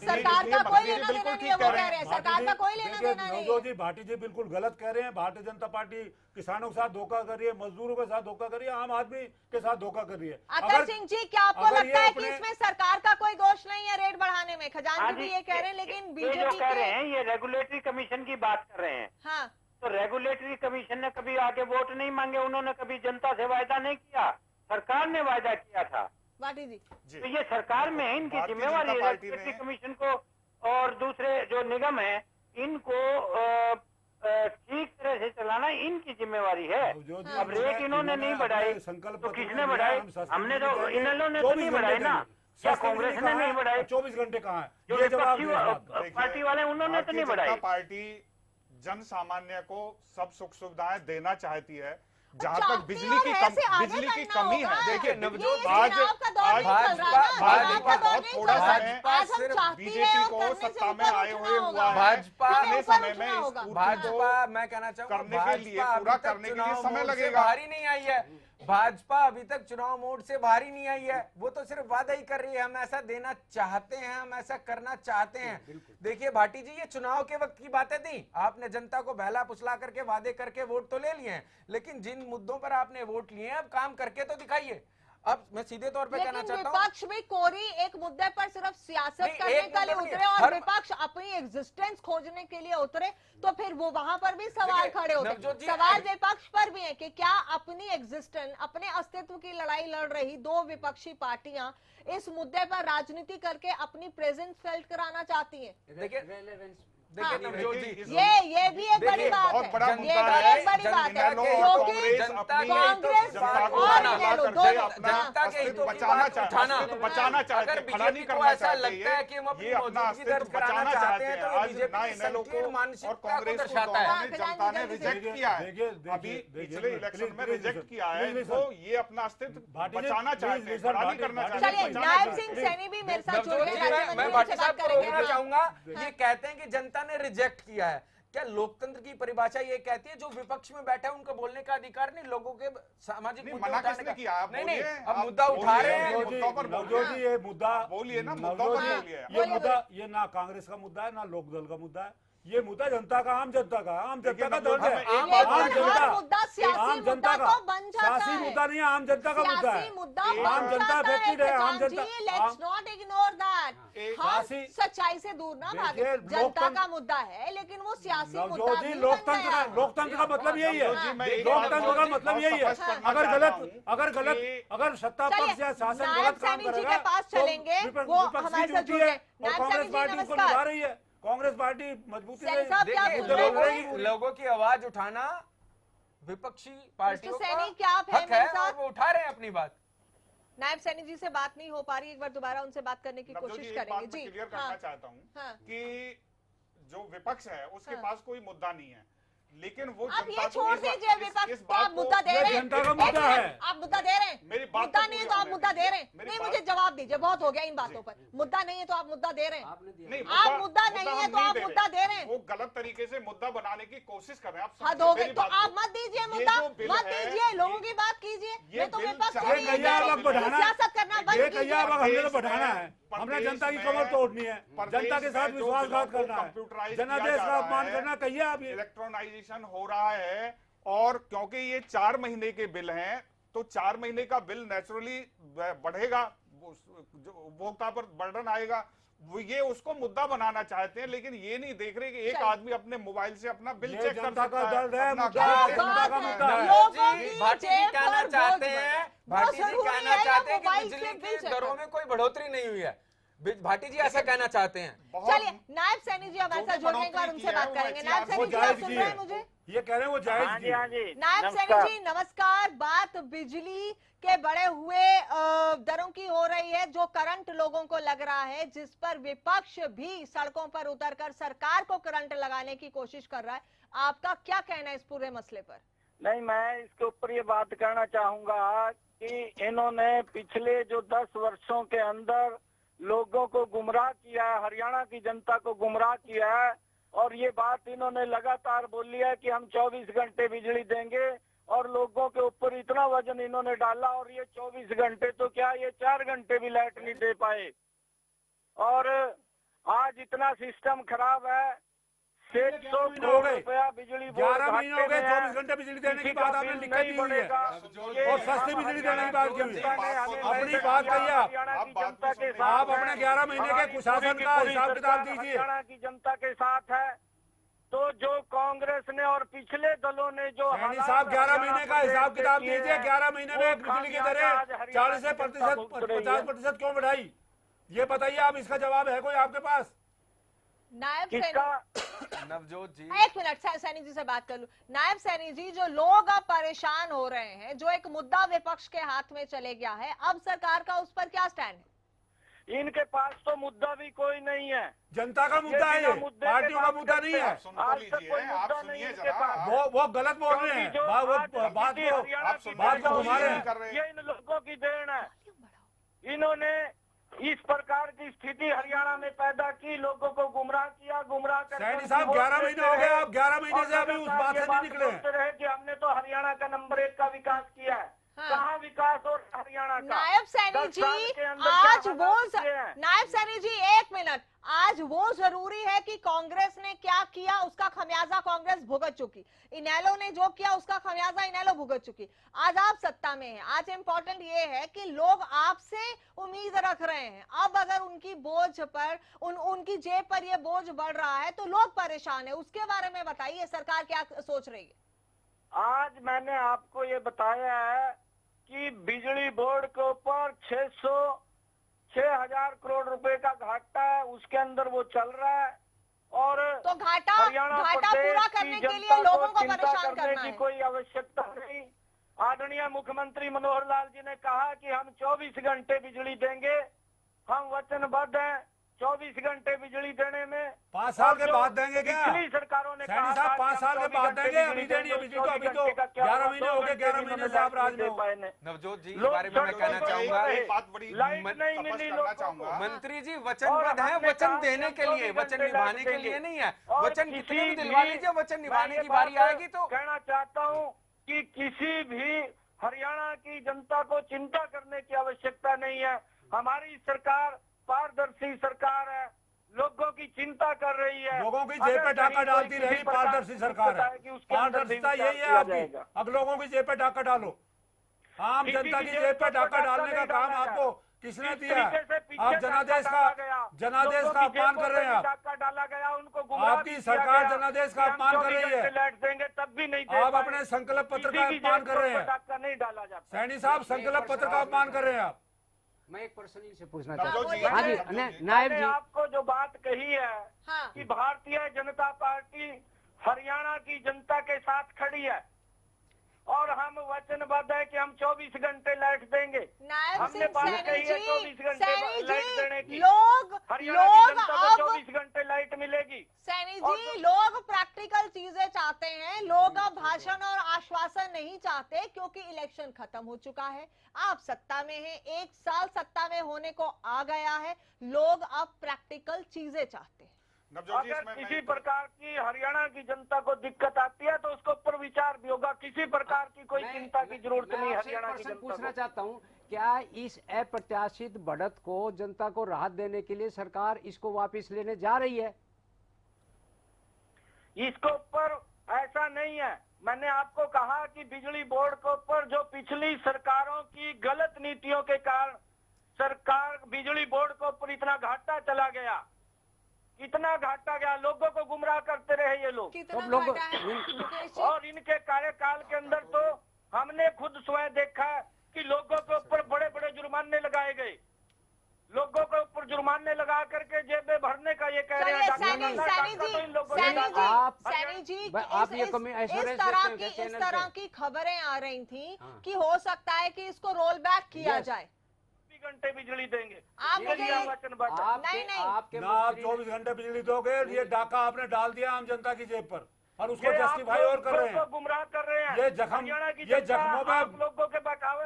सरकार का कोई लेना देना नहीं है, वो कह रहे हैं सरकार का कोई लेना देना नहीं है। नवजोत जी भाटी जी बिल्कुल गलत कह रहे हैं। भारतीय जनता पार्टी किसानों के साथ धोखा कर रही है, मजदूरों के साथ धोखा कर रही है, आम आदमी के साथ धोखा कर रही है। अतर सिंह जी, क्या आपको लगता है कि इसमें सरकार का कोई दोष नहीं है रेट बढ़ाने में? खजानची भी ये कह रहे हैं, लेकिन बीजेपी कह रहे हैं ये रेगुलेटरी कमीशन की बात कर रहे हैं। हाँ, तो रेगुलेटरी कमीशन ने कभी आगे वोट नहीं मांगे, उन्होंने कभी जनता से वायदा नहीं किया, सरकार ने वायदा किया था। बाटी जी तो ये सरकार में है, इनकी जिम्मेवारी है रेगुलेटरी कमीशन को और दूसरे जो निगम है इनको ठीक तरह से चलाना इनकी जिम्मेवारी है। अब रेट इन्होंने नहीं बढ़ाई तो किसने बढ़ाई? हमने तो, इनेलो ने तो नहीं बढ़ाई ना, क्या कांग्रेस ने नहीं बढ़ाई? 24 घंटे कहाँ है? जो विपक्षी पार्टी वाले उन्होंने तो नहीं बढ़ाई। पार्टी जन सामान्य को सब सुख सुविधाएं देना चाहती है। जहाँ तक बिजली की कमी है, देखिए नवजोत, आज भाजपा बहुत थोड़ा समय बीजेपी को सत्ता में आए हुए हुआ है। इतने समय में भाजपा, मैं कहना चाहूँगा, करने के लिए पूरा करने के लिए समय लगेगा। बाहर ही नहीं आई है। भाजपा अभी तक चुनाव मोड से बाहर ही नहीं आई है, वो तो सिर्फ वादा ही कर रही है, हम ऐसा देना चाहते हैं, हम ऐसा करना चाहते हैं। देखिए भाटी जी, ये चुनाव के वक्त की बातें थी, आपने जनता को बहला फुसला करके वादे करके वोट तो ले लिए हैं, लेकिन जिन मुद्दों पर आपने वोट लिए हैं अब काम करके तो दिखाइए। अब मैं सीधे तौर पे कहना चाहता हूँ, विपक्ष भी कोरी एक मुद्दे पर सिर्फ सियासत करने के लिए उतरे और विपक्ष अपनी एग्जिस्टेंस खोजने के लिए उतरे, तो फिर वो वहां पर भी सवाल खड़े होते। सवाल विपक्ष पर भी है कि क्या अपनी एग्जिस्टेंस, अपने अस्तित्व की लड़ाई लड़ रही दो विपक्षी पार्टियां इस मुद्दे पर राजनीति करके अपनी प्रेजेंस फेल्ट कराना चाहती हैं? देखिए नवजोत जी, ये भी एक बड़ी बात है, ये भी एक बड़ी बात है, क्योंकि कांग्रेस जनता के हितों की बात उठाना, अगर बीजेपी को ऐसा लगता है कि हम अपनी मौजूदगी दर्ज कराना चाहते हैं तो ये बीजेपी की संकीर्ण मानसिकता को दर्शाता है। जनता ने रिजेक्ट किया है, अभी पिछले इलेक्शन में रिजेक्ट किया है, तो ये अपना अस्तित्व बचाना चाहते हैं, खड़ा नहीं करना चाहते। चलिए, नायब सिंह सैनी भी मेरे साथ जुड़ गए, मैं भाटी साहब को रोकना चाहूंगा। ये कहते हैं कि जनता ने रिजेक्ट किया है, क्या लोकतंत्र की परिभाषा ये कहती है जो विपक्ष में बैठा है उनको बोलने का अधिकार नहीं, लोगों के सामाजिक मुद्दे उठाने का? नहीं, अब मुद्दा उठा रहे हैं। नवजोत जी, ये मुद्दा बोलिए ना, मुद्दा पर बोलिए। ये मुद्दा, ये ना कांग्रेस का मुद्दा है ना लोकदल का मुद्दा है, ये मुद्दा जनता का, आम जनता का, आम जनता का दर्द है। आम जनता, सियासी मुद्दा तो बन जाता है, सियासी मुद्दा नहीं है, आम जनता का मुद्दा है, आम जनता अफेक्टेड है, आम जनता। लेट्स नॉट इग्नोर दैट, हम सच्चाई से दूर ना भागे, जनता का मुद्दा है लेकिन वो सियासी मुद्दा नहीं। लोकतंत्र का मतलब यही है, लोकतंत्र का मतलब यही है। अगर सत्ता पक्ष या शासन गलत काम करेगा के पास चलेंगे, वो हमारे साथ जुड़े। कांग्रेस पार्टी उसको निभा रही है, कांग्रेस पार्टी मजबूती से लोगों की आवाज उठाना विपक्षी पार्टियों का हक है और वो उठा रहे हैं अपनी बात। नायब सैनी जी से बात नहीं हो पा रही, एक बार दोबारा उनसे बात करने की कोशिश करेंगे। जी, क्लियर करना चाहता हूँ कि जो विपक्ष है उसके पास कोई मुद्दा नहीं है, लेकिन वो आप ये छोड़ दीजिए विपक्ष को, आप मुद्दा दे रहे हैं, आप मुद्दा दे रहे हैं, मुद्दा नहीं है तो आप मुद्दा दे रहे हैं। नहीं, मुझे जवाब दीजिए, बहुत हो गया इन बातों पर। मुद्दा नहीं है तो आप मुद्दा दे रहे हैं, आप मुद्दा नहीं है तो आप मुद्दा दे रहे हैं। वो गलत तरीके से मुद्दा बनाने की कोशिश कर रहे हैं। हद हो गई, तो आप मत दीजिए मुद्दा, मत दीजिए, लोगों की बात कीजिए। मैं तो विपक्ष सियासत करना बंद कीजिए। हमने तो बढ़ाना है, हमने जनता की कमर तोड़नी है, जनता के साथ विश्वासघात करना है, जनादेश का अपमान करना। कहिए आप, इलेक्ट्रॉनाइजेशन हो रहा है और क्योंकि ये 4 महीने के बिल हैं तो 4 महीने का बिल नेचुरली बढ़ेगा, उपभोक्ता पर बर्डन आएगा। वो ये उसको मुद्दा बनाना चाहते हैं, लेकिन ये नहीं देख रहे कि एक आदमी अपने मोबाइल से अपना बिल चेक कर सकता है। भाटी जी कहना चाहते हैं, भाटी जी कहना चाहते हैं कि बिजली की दरों में कोई बढ़ोतरी नहीं हुई है, भाटी जी ऐसा कहना चाहते हैं। चलिए, नायब सैनी जी हमारे साथ जुड़ने के बाद उनसे बात करेंगे। नायब सैनी जी, आप सुन रहे हैं मुझे? ये कह रहे हैं वो जायज की। नायब सैनी जी नमस्कार। बात बिजली के बढ़े हुए दरों की हो रही है, जो करंट लोगों को लग रहा है, जिस पर विपक्ष भी सड़कों पर उतरकर सरकार को करंट लगाने की कोशिश कर रहा है। आपका क्या कहना है इस पूरे मसले पर? नहीं, मैं इसके ऊपर ये बात कहना चाहूंगा कि इन्होंने पिछले जो 10 वर्षों के अंदर लोगों को गुमराह किया है, हरियाणा की जनता को गुमराह किया है, और ये बात इन्होंने लगातार बोली है कि हम 24 घंटे बिजली देंगे, और लोगों के ऊपर इतना वजन इन्होंने डाला, और ये 24 घंटे तो क्या, ये 4 घंटे भी लाइट नहीं दे पाए। और आज इतना सिस्टम खराब है, 600 करोड़ रुपया बिजली 11 महीने हो गए 24 घंटे बिजली देने की बात आपने लिखी दी हुई है, और सस्ती बिजली देने की बात की हुई है। अपनी बात कहिए आप अपने 11 महीने के कुशासन का हिसाब किताब दीजिए। हरियाणा की जनता के साथ है, तो जो कांग्रेस ने और पिछले दलों ने जो साहब 11 महीने का हिसाब किताब दीजिए। 11 महीने में बिजली की दरें 40 से 50% क्यों बढ़ाई, ये बताइए आप, इसका जवाब है कोई आपके पास? नायब नवजोत जी, एक मिनट सैनी जी से बात कर लूं। नायब सैनी जी, जो लोग अब परेशान हो रहे हैं, जो एक मुद्दा विपक्ष के हाथ में चले गया है, अब सरकार का उस पर क्या स्टैंड है? इनके पास तो मुद्दा भी कोई नहीं है, जनता का मुद्दा है, पार्टियों का मुद्दा नहीं है। आज तक कोई मुद्दा नहीं है इनके पास। वो गलत बोल रहे हैं, बात को घुमा रहे हैं। ये इन लोगों की देन है, इन्होंने इस प्रकार की स्थिति हरियाणा में पैदा की, लोगों को गुमराह किया, गुमराह कर। सैनी साहब 11 महीने हो गए, आप 11 महीने से अभी उस बात से नहीं निकले रहे कि हमने तो हरियाणा का नंबर 1 का विकास किया है। कहाँ विकास और हरियाणा का? नायब सैनी 10 साल जी, के अंदर आज क्या वो हालात किए हैं? नायब सैनी जी, एक मिनट, आज वो जरूरी है कि कांग्रेस ने क्या किया उसका खमियाजा कांग्रेस भुगत चुकी, इनेलो ने जो किया उसका खमियाजा इनेलो भुगत चुकी। आज आप सत्ता में हैं, आज इम्पोर्टेंट ये है कि लोग आपसे उम्मीद रख रहे हैं। अब अगर उनकी बोझ पर उनकी जेब पर ये बोझ बढ़ रहा है तो लोग परेशान है, उसके बारे में बताइए सरकार क्या सोच रही है? आज मैंने आपको ये बताया है कि बिजली बोर्ड के ऊपर 6,000 करोड़ रुपए का घाटा है, उसके अंदर वो चल रहा है। और तो घाटा प्रदेश पूरा की करने के जनता लिए लोगों को चिंता परेशान करने करना की है। कोई आवश्यकता नहीं। आदरणीय मुख्यमंत्री मनोहर लाल जी ने कहा कि हम 24 घंटे बिजली देंगे, हम वचनबद्ध हैं 24 घंटे बिजली देने में। 5 साल के बाद देंगे क्या? पिछली सरकारों ने सैनी साहब 5 साल के बाद देंगे, अभी देनी है बिजली तो अभी तो 11 महीने हो गए, 11 महीने से आप राज में हो। नवजोत जी, इस बारे में मैं कहना चाहूंगा, लाइट नहीं मिली लोगों को। मंत्री जी वचनबद्ध हैं, वचन देने के लिए, वचन निभाने के लिए नहीं है। वचन कितने भी दिलवा लीजिए, वचन निभाने की बारी आएगी तो। कहना चाहता हूँ कि किसी भी हरियाणा की जनता को चिंता करने की आवश्यकता नहीं है। हमारी सरकार पारदर्शी सरकार है, लोगों की चिंता कर रही है। लोगों की जेब पे डाका डालती रही पारदर्शी सरकार है। पारदर्शिता यही है आपकी। अब लोगों की जेब पे डाका डालो। आम जनता की जेब पे डाका डालने का काम आपको किसने दिया? आप जनादेश का अपमान कर रहे हैं। डाका डाला गया, उनको आपकी सरकार जनादेश का अपमान कर रही है। लाइट देंगे तब भी नहीं। आप अपने संकल्प पत्र का अपमान कर रहे हैं। डाका नहीं डाला जाता। सैनी साहब संकल्प पत्र का अपमान कर रहे हैं आप। मैं एक प्रश्न इनसे पूछना चाहता हूँ। हाँ जी, नायब जी, आपको जो बात कही है कि भारतीय जनता पार्टी हरियाणा की जनता के साथ खड़ी है और हम वचनबद्ध है कि हम 24 घंटे लाइट देंगे। हमने बात कही है 24 घंटे लाइट देने की। हरियाणा की जनता को 24 घंटे लाइट मिलेगी। सैनी जी, लोग प्रैक्टिकल चीजें चाहते हैं, लोग अब भाषण और आश्वासन नहीं चाहते क्योंकि इलेक्शन खत्म हो चुका है, आप सत्ता में हैं, 1 साल सत्ता में होने को आ गया है, लोग अब प्रैक्टिकल चीजें चाहते हैं। अगर किसी प्रकार की हरियाणा की जनता को दिक्कत आती है तो उसके ऊपर विचार भी होगा। किसी प्रकार की कोई चिंता की जरूरत नहीं हरियाणा की जनता पूछना चाहता हूँ, क्या इस अप्रत्याशित बढ़त को जनता को राहत देने के लिए सरकार इसको वापस लेने जा रही है? इसके ऊपर ऐसा नहीं है। मैंने आपको कहा कि बिजली बोर्ड के ऊपर जो पिछली सरकारों की गलत नीतियों के कारण सरकार बिजली बोर्ड के ऊपर इतना घाटा चला गया, इतना घाटा गया, लोगों को गुमराह करते रहे ये लोग। और इनके कार्यकाल के अंदर तो हमने खुद स्वयं देखा कि लोगों के ऊपर बड़े बड़े जुर्माने लगाए गए, लोगों के ऊपर जुर्माने लगा करके जेबें भरने का ये कह रहे हैं। इस तरह की खबरें आ रही थी कि हो सकता है कि इसको रोल बैक किया जाए। घंटे बिजली देंगे आप नहीं, आप 24 घंटे बिजली दोगे, ये डाका आपने डाल दिया आम जनता की जेब पर और उसको जस्टिफाई और कर रहे हैं, गुमराह कर रहे हैं। ये जख्मों पे लोगों के बहकावे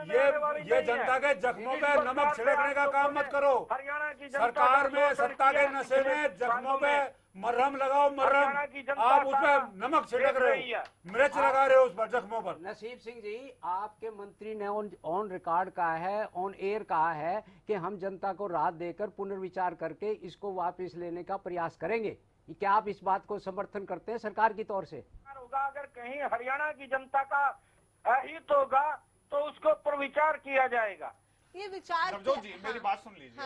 ये जनता के जख्मों पे नमक छिड़कने का काम मत करो। हरियाणा की सरकार में सत्ता के नशे में जख्मों पे मरहम लगाओ, मरहम आप उस पर नमक छिड़क रहे हो, मिर्च लगा रहे हो उस पर जख्मों पर। नसीब सिंह जी, आपके मंत्री ने ऑन रिकॉर्ड कहा है, ऑन एयर कहा है कि हम जनता को राहत देकर पुनर्विचार करके इसको वापस लेने का प्रयास करेंगे। क्या आप इस बात को समर्थन करते हैं सरकार की तौर से? होगा अगर कहीं हरियाणा की जनता का अहित होगा तो उसको पर विचार किया जाएगा। ये विचार नवजोत जी, मेरी बात सुन लीजिए।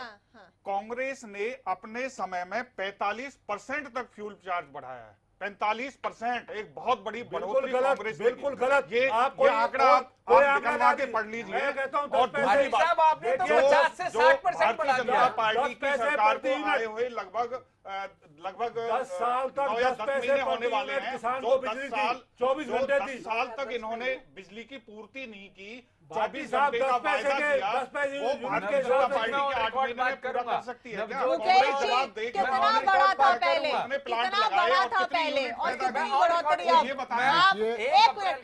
कांग्रेस ने अपने समय में 45% तक फ्यूल चार्ज बढ़ाया है। 45% एक बहुत बड़ी बढ़ोतरी कांग्रेस। बिल्कुल गलत। ये आंकड़ा आप निकलवा के पढ़ लीजिए। और दूसरी बात, आपने तो 50 से 60% बढ़ा दिया। जनता पार्टी की सरकार को आए हुए लगभग 10 साल तक 10 महीने होने वाले हैं। किसान जो को 10 बिजली साल 24 घंटे 10 साल तक इन्होंने बिजली की पूर्ति नहीं की, 24 घंटे का 10 पैसे वायदा के किया, 10 पैसे वो भारतीय जनता पार्टी के 8 महीने में पूरा कर सकती है क्या? मुकेश जी, कितना बड़ा था पहले, कितना बड़ा था पहले और कितनी बढ़ोतरी आप एक मिनट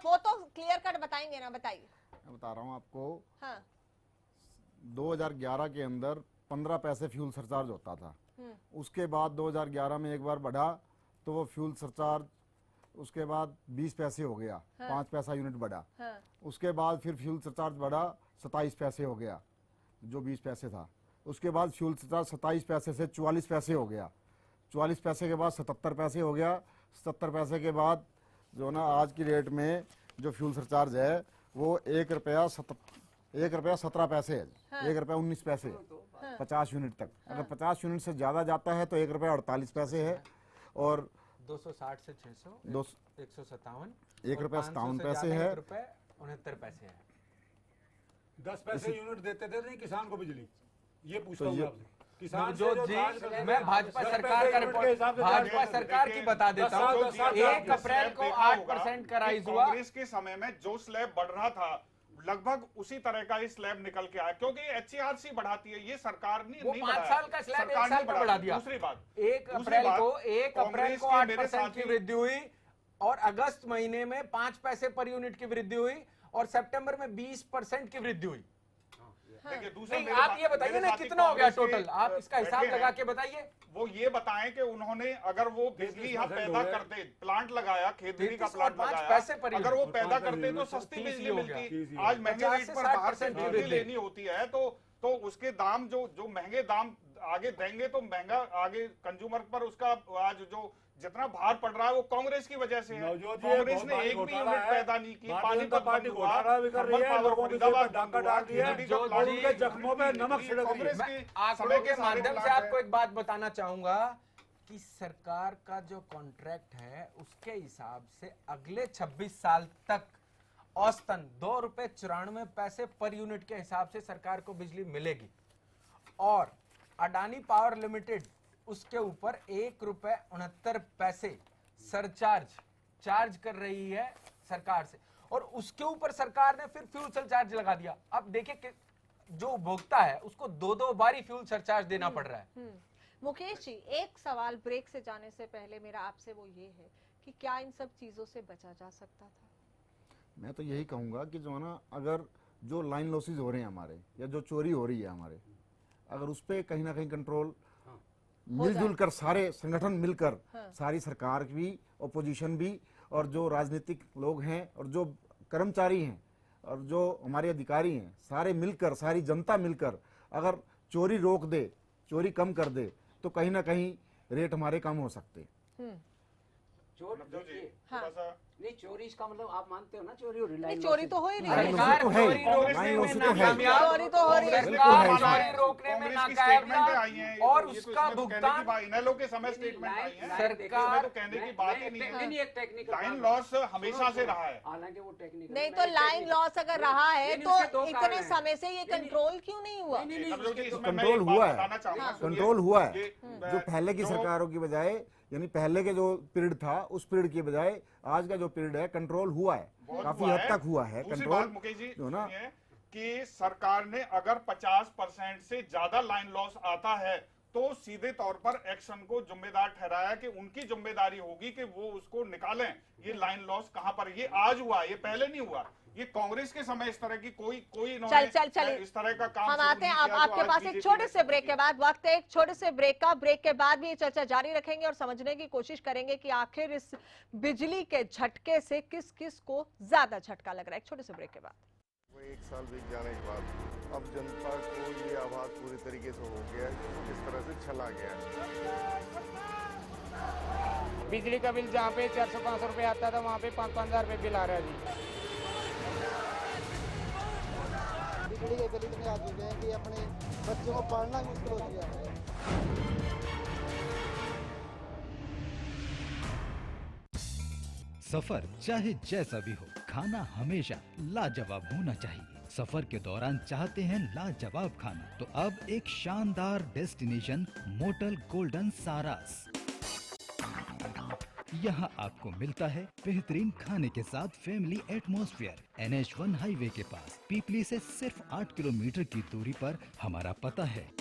वो तो क्लियर कट बताएंगे ना, बताइए। मैं बता रहा हूँ आपको। 2011 के अंदर 15 पैसे फ्यूल सरचार्ज होता था, उसके बाद 2011 में एक बार बढ़ा तो वो फ्यूल सरचार्ज उसके बाद 20 पैसे हो गया, हाँ। 5 पैसा यूनिट बढ़ा। हाँ। उसके बाद फिर फ्यूल सरचार्ज बढ़ा, 27 पैसे हो गया जो 20 पैसे था। उसके बाद फ्यूल सरचार्ज 27 पैसे से 44 पैसे हो गया। 44 पैसे के बाद 77 पैसे हो गया। 77 पैसे के बाद जो ना आज की रेट में जो फ्यूल सरचार्ज है वो ₹1.17 पैसे है। हाँ। ₹1.19 हाँ। 50 यूनिट तक। अगर 50 यूनिट से ज़्यादा जाता है तो ₹1.48 है। और 260 से 600 157 ₹1.57 है। ₹1.69 है। 10 पैसे यूनिट देते थे नहीं किसान को बिजली, ये पूछता तो हूँ ये- आपसे। किसान जो से जी जो मैं भाजपा सरकार का रिपोर्ट भाजपा सरकार की बता देता हूँ। 1 अप्रैल को 8% का राइज हुआ। कांग्रेस के समय में जो स्लैब बढ़ रहा था लगभग उसी तरह का ही स्लैब निकल के आया, क्योंकि HCRC बढ़ाती है, ये सरकार ने वो नहीं 5 बढ़ाया। साल का स्लैब 1 सरकार साल ने पर बढ़ा दिया। दूसरी बात 1 अप्रैल को 8% की वृद्धि हुई और अगस्त महीने में 5 पैसे पर यूनिट की वृद्धि हुई और सितंबर में 20% की वृद्धि हुई। देखिए दूसरा नहीं, आप ये बताइए ना कितना हो गया टोटल, आप इसका हिसाब लगा के बताइए। वो ये बताएं कि उन्होंने अगर वो बिजली यहाँ पैदा करते, प्लांट लगाया, खेतरी का प्लांट लगाया, अगर वो पैदा करते तो सस्ती बिजली मिलती। आज महंगे रेट पर बाहर से बिजली लेनी होती है तो उसके दाम जो महंगे दाम आगे देंगे तो महंगा आगे कंज्यूमर पर उसका आज जो जितना भार पड़ रहा है वो कांग्रेस की वजह से है। कांग्रेस ने एक भी यूनिट पैदा नहीं की। पानीपत पार्टी घोटाला भी कर रही है, लोगों के सिर पर डाका डाल दिया और उनके जख्मों पे नमक छिड़क रही है। आंकड़ों के माध्यम से आपको एक बात बताना चाहूंगा कि सरकार का जो कॉन्ट्रैक्ट है उसके हिसाब से अगले 26 साल तक औसतन ₹2.94 पर यूनिट के हिसाब से सरकार को बिजली मिलेगी और अडानी पावर लिमिटेड उसके ऊपर ₹1.69 सरचार्ज कर रही है सरकार से और उसके ऊपर सरकार ने फिर फ्यूल सरचार्ज लगा दिया। अब देखिए कि जो उपभोक्ता है उसको 2 बारी फ्यूल सरचार्ज देना पड़ रहा है। मुकेश जी, एक सवाल ब्रेक से जाने से पहले मेरा आपसे वो ये है कि क्या इन सब चीजों से बचा जा सकता था? मैं तो यही कहूँगा कि जो है ना, अगर जो लाइन लॉसेज हो रहे हैं हमारे या जो चोरी हो रही है हमारे, अगर उस पर कहीं ना कहीं कंट्रोल मिलजुल कर सारे संगठन मिलकर, सारी सरकार भी, ओपोजिशन भी और जो राजनीतिक लोग हैं और जो कर्मचारी हैं और जो हमारे अधिकारी हैं, सारे मिलकर, सारी जनता मिलकर अगर चोरी रोक दे, चोरी कम कर दे तो कहीं ना कहीं रेट हमारे कम हो सकते। नहीं, चोरी इसका मतलब आप मानते हो ना चोरी हो रही है? चोरी तो हो ही रही है। सरकार चोरी रोकने में नाकामयाब, चोरी तो हो रही है। सरकार चोरी रोकने में नाकामयाब और उसका भुगतान इनेलो के समय स्टेटमेंट आई है। सरकार तो कहने की बात ही नहीं है। एक टेक्निकल लाइन लॉस हमेशा से रहा है। हालांकि वो टेक्निकल नहीं तो लाइन लॉस अगर रहा है तो इतने समय से ये कंट्रोल क्यों नहीं हुआ? कंट्रोल हुआ है, कंट्रोल हुआ है। जो पहले की सरकारों की बजाय, यानी पहले के जो पीरियड था उस पीरियड की बजाय आज का जो पीरियड है कंट्रोल हुआ है, काफी हद तक हुआ है कंट्रोल। मुकेश जी ना कि सरकार ने अगर 50% से ज्यादा लाइन लॉस आता है तो सीधे तौर पर एक्शन को जिम्मेदार ठहराया कि उनकी जिम्मेदारी होगी कि वो उसको निकालें। ये लाइन लॉस कहां पर, ये आज हुआ, ये पहले नहीं हुआ। ये कांग्रेस के समय इस तरह की कोई चल इस तरह का काम हम आते हैं अब आपके पास एक छोटे से ब्रेक के बाद। वक्त है एक छोटे से ब्रेक का। ब्रेक के बाद भी ये चर्चा जारी रखेंगे और समझने की कोशिश करेंगे कि आखिर इस बिजली के झटके से किस किस को ज्यादा झटका लग रहा है। एक छोटे से ब्रेक के बाद। वो 1 साल बीत जाने के बाद अब जनता को ये आभास पूरी तरीके से हो गया है कि वो किस तरह से छला गया है। बिजली का बिल जहाँ पे 400-500 रुपए आता था वहाँ पे 5-5 हजार रुपए बिल आ रहा है जी। बिजली के बिल इतने आ चुके हैं कि अपने बच्चों को पढ़ना मुश्किल हो गया है। सफर चाहे जैसा भी हो, खाना हमेशा लाजवाब होना चाहिए। सफर के दौरान चाहते हैं लाजवाब खाना, तो अब एक शानदार डेस्टिनेशन मोटल गोल्डन सारास। यहाँ आपको मिलता है बेहतरीन खाने के साथ फैमिली एटमॉस्फेयर। NH1 हाईवे के पास पीपली से सिर्फ 8 किलोमीटर की दूरी पर हमारा पता है।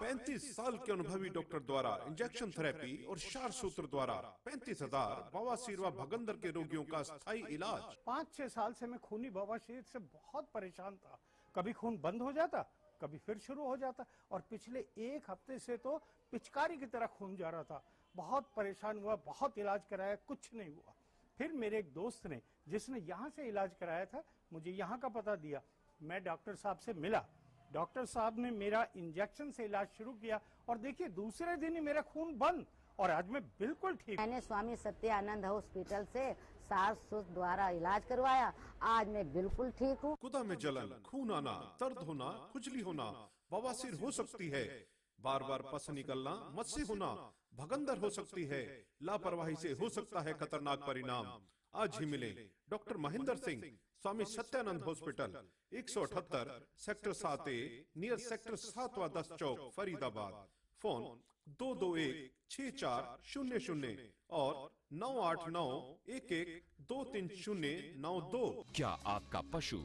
35 साल के अनुभवी डॉक्टर द्वारा इंजेक्शन थेरेपी और क्षार सूत्र द्वारा 35,000 बवासीर व भगंदर के रोगियों का स्थायी इलाज। 5-6 साल से मैं खूनी बवासीर से बहुत परेशान था। कभी खून बंद हो जाता, कभी फिर शुरू हो जाता और पिछले 1 हफ्ते से तो पिचकारी की तरह खून जा रहा था। बहुत परेशान हुआ, बहुत इलाज कराया, कुछ नहीं हुआ। फिर मेरे एक दोस्त ने, जिसने यहाँ से इलाज कराया था, मुझे यहाँ का पता दिया। मैं डॉक्टर साहब से मिला, डॉक्टर साहब ने मेरा इंजेक्शन से इलाज शुरू किया और देखिए दूसरे दिन ही मेरा खून बंद और आज मैं बिल्कुल ठीक। मैंने स्वामी सत्यानंद हॉस्पिटल से सास ससुर द्वारा इलाज करवाया, आज मैं बिल्कुल ठीक हूँ। गुदा में जलन, खून आना, दर्द होना, खुजली होना, बवासीर हो सकती है, बार बार पस निकलना, मस्से होना, भगंदर हो सकती है, लापरवाही से हो सकता है खतरनाक परिणाम। आज ही मिले doctor Mahendra Singh, Swami Satyanand hospital, 178 sector 7A, near sector 7/10 चौक, फरीदाबाद। फोन 221-6400 और 989-11-23092। क्या आपका पशु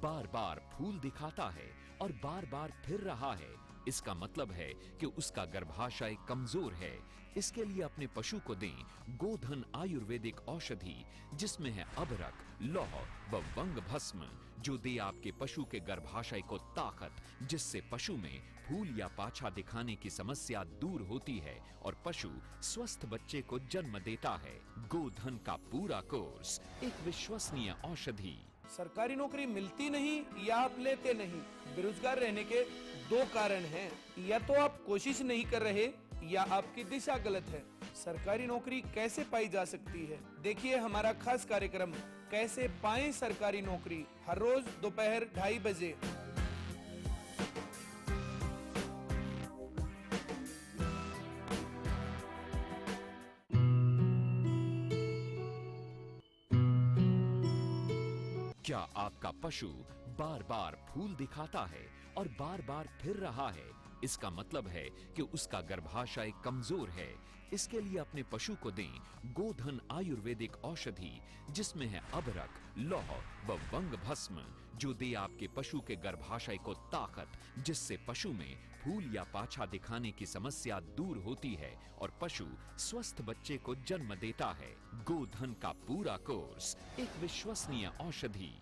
बार बार फूल दिखाता है और बार बार फिर रहा है? इसका मतलब है कि उसका गर्भाशय कमजोर है। इसके लिए अपने पशु को दें गोधन आयुर्वेदिक औषधि, जिसमें है अबरक, लौह व वंग भस्म, जो दे आपके पशु के गर्भाशय को ताकत, जिससे पशु में फूल या पाछा दिखाने की समस्या दूर होती है और पशु स्वस्थ बच्चे को जन्म देता है। गोधन का पूरा कोर्स, एक विश्वसनीय औषधि। सरकारी नौकरी मिलती नहीं या आप लेते नहीं, बेरोजगार रहने के दो कारण हैं। या तो आप कोशिश नहीं कर रहे या आपकी दिशा गलत है। सरकारी नौकरी कैसे पाई जा सकती है? देखिए हमारा खास कार्यक्रम कैसे पाएं सरकारी नौकरी, हर रोज दोपहर 2:30 बजे। क्या आपका पशु बार बार फूल दिखाता है और बार बार फिर रहा है? इसका मतलब है कि उसका गर्भाशय कमजोर है। इसके लिए अपने पशु को दें गोधन आयुर्वेदिक औषधि, जिसमें है अबरक, लौह व वंग भस्म, जो दे आपके पशु के गर्भाशय को ताकत, जिससे पशु में फूल या पाछा दिखाने की समस्या दूर होती है और पशु स्वस्थ बच्चे को जन्म देता है। गोधन का पूरा कोर्स, एक विश्वसनीय औषधि।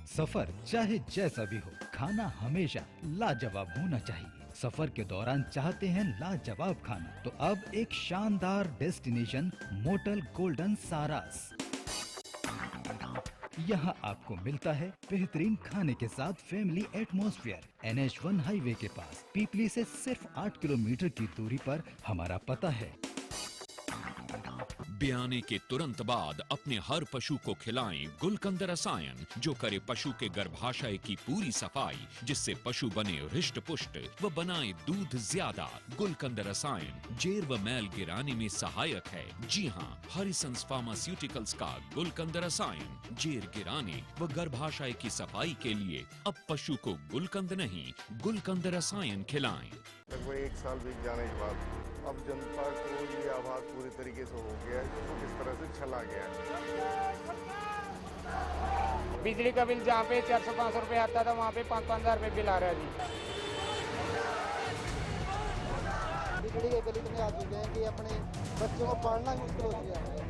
सफर चाहे जैसा भी हो, खाना हमेशा लाजवाब होना चाहिए। सफर के दौरान चाहते हैं लाजवाब खाना, तो अब एक शानदार डेस्टिनेशन मोटल गोल्डन सारास। यहाँ आपको मिलता है बेहतरीन खाने के साथ फैमिली एटमॉस्फेयर। NH1 हाईवे के पास पीपली से सिर्फ 8 किलोमीटर की दूरी पर हमारा पता है। ब्याने के तुरंत बाद अपने हर पशु को खिलाएं गुलकंद रसायन, जो करे पशु के गर्भाशय की पूरी सफाई, जिससे पशु बने हृष्ट पुष्ट व बनाए दूध ज्यादा। गुलकंद रसायन जेर व मैल गिराने में सहायक है। जी हाँ, हरिसंस फार्मास्यूटिकल्स का गुलकंद रसायन जेर गिराने व गर्भाशय की सफाई के लिए अब पशु को गुलकंद नहीं, गुलकंद रसायन खिलाएं। लगभग 1 साल बीत जाने के बाद अब जनता को ये आभास पूरी तरीके से हो गया है कि वो किस तरह से छला गया है। बिजली का बिल जहाँ पे 400-500 रुपए आता था, वहाँ पे 5-5 हज़ार रुपए बिल आ रहा है जी। बिजली के बिल इतने आ चुके हैं कि अपने बच्चों को पढ़ना मुश्किल हो गया है।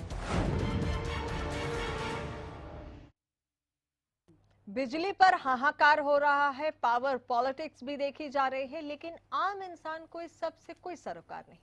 बिजली पर हाहाकार हो रहा है, पावर पॉलिटिक्स भी देखी जा रही है, लेकिन आम इंसान को इस सब से कोई सरोकार नहीं।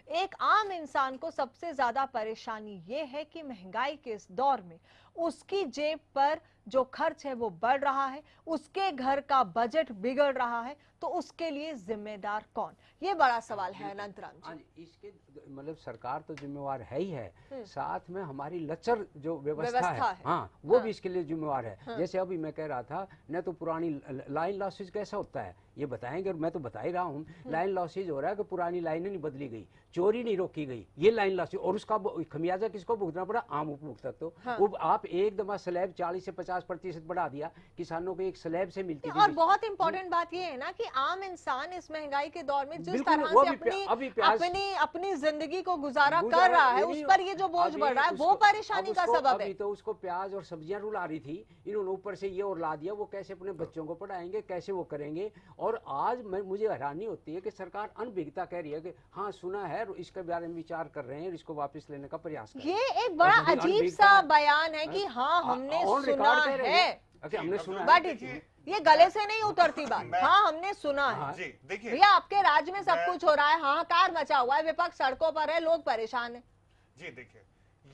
एक आम इंसान को सबसे ज्यादा परेशानी ये है कि महंगाई के इस दौर में उसकी जेब पर जो खर्च है वो बढ़ रहा है, उसके घर का बजट बिगड़ रहा है, तो उसके लिए जिम्मेदार कौन? ये बड़ा सवाल है अनंतराम जी। इसके मतलब सरकार तो जिम्मेवार है ही है, साथ में हमारी लचर जो व्यवस्था है, हाँ वो भी इसके लिए जिम्मेवार है। जैसे अभी मैं कह रहा था, न तो पुरानी लाइन लॉसेज कैसा होता है ये बताएंगे, और मैं तो बता ही रहा हूँ। लाइन लॉसेज हो रहा है कि पुरानी लाइनें नहीं बदली गई, चोरी नहीं रोकी गई, ये लाइन लॉसेज, और उसका खमियाजा किसको भुगतना पड़ा? आम उपभोक्ता। तो आप एकदम स्लैब 40 से 50% बढ़ा दिया, किसानों को एक स्लैब से मिलती थी। और बहुत इंपॉर्टेंट बात ये है ना कि आम इंसान इस महंगाई के दौर में जिस तरह से अपनी जिंदगी को गुजारा कर रहा है, उस पर ये जो बोझ बढ़ रहा है वो परेशानी का सबब है। तो उसको प्याज और सब्जियां रुला रही थी, इन्होंने ऊपर से ये और ला दिया। वो कैसे अपने बच्चों को पढ़ाएंगे, कैसे वो करेंगे? और आज मुझे हैरानी होती है कि सरकार अनभिज्ञता कह रही है कि हाँ सुना है, इसके बारे में विचार कर रहे हैं, इसको वापस लेने का प्रयास कर रहे हैं। ये एक बड़ा अजीब सा बयान है कि हाँ हमने सुना है। हमने सुना बाटी जी, ये गले से नहीं उतरती बात। हाँ, हमने सुना है जी। देखिए भैया, आपके राज्य में सब कुछ हो रहा है, हाहाकार मचा हुआ है, विपक्ष सड़कों पर है, लोग परेशान है। जी देखिए,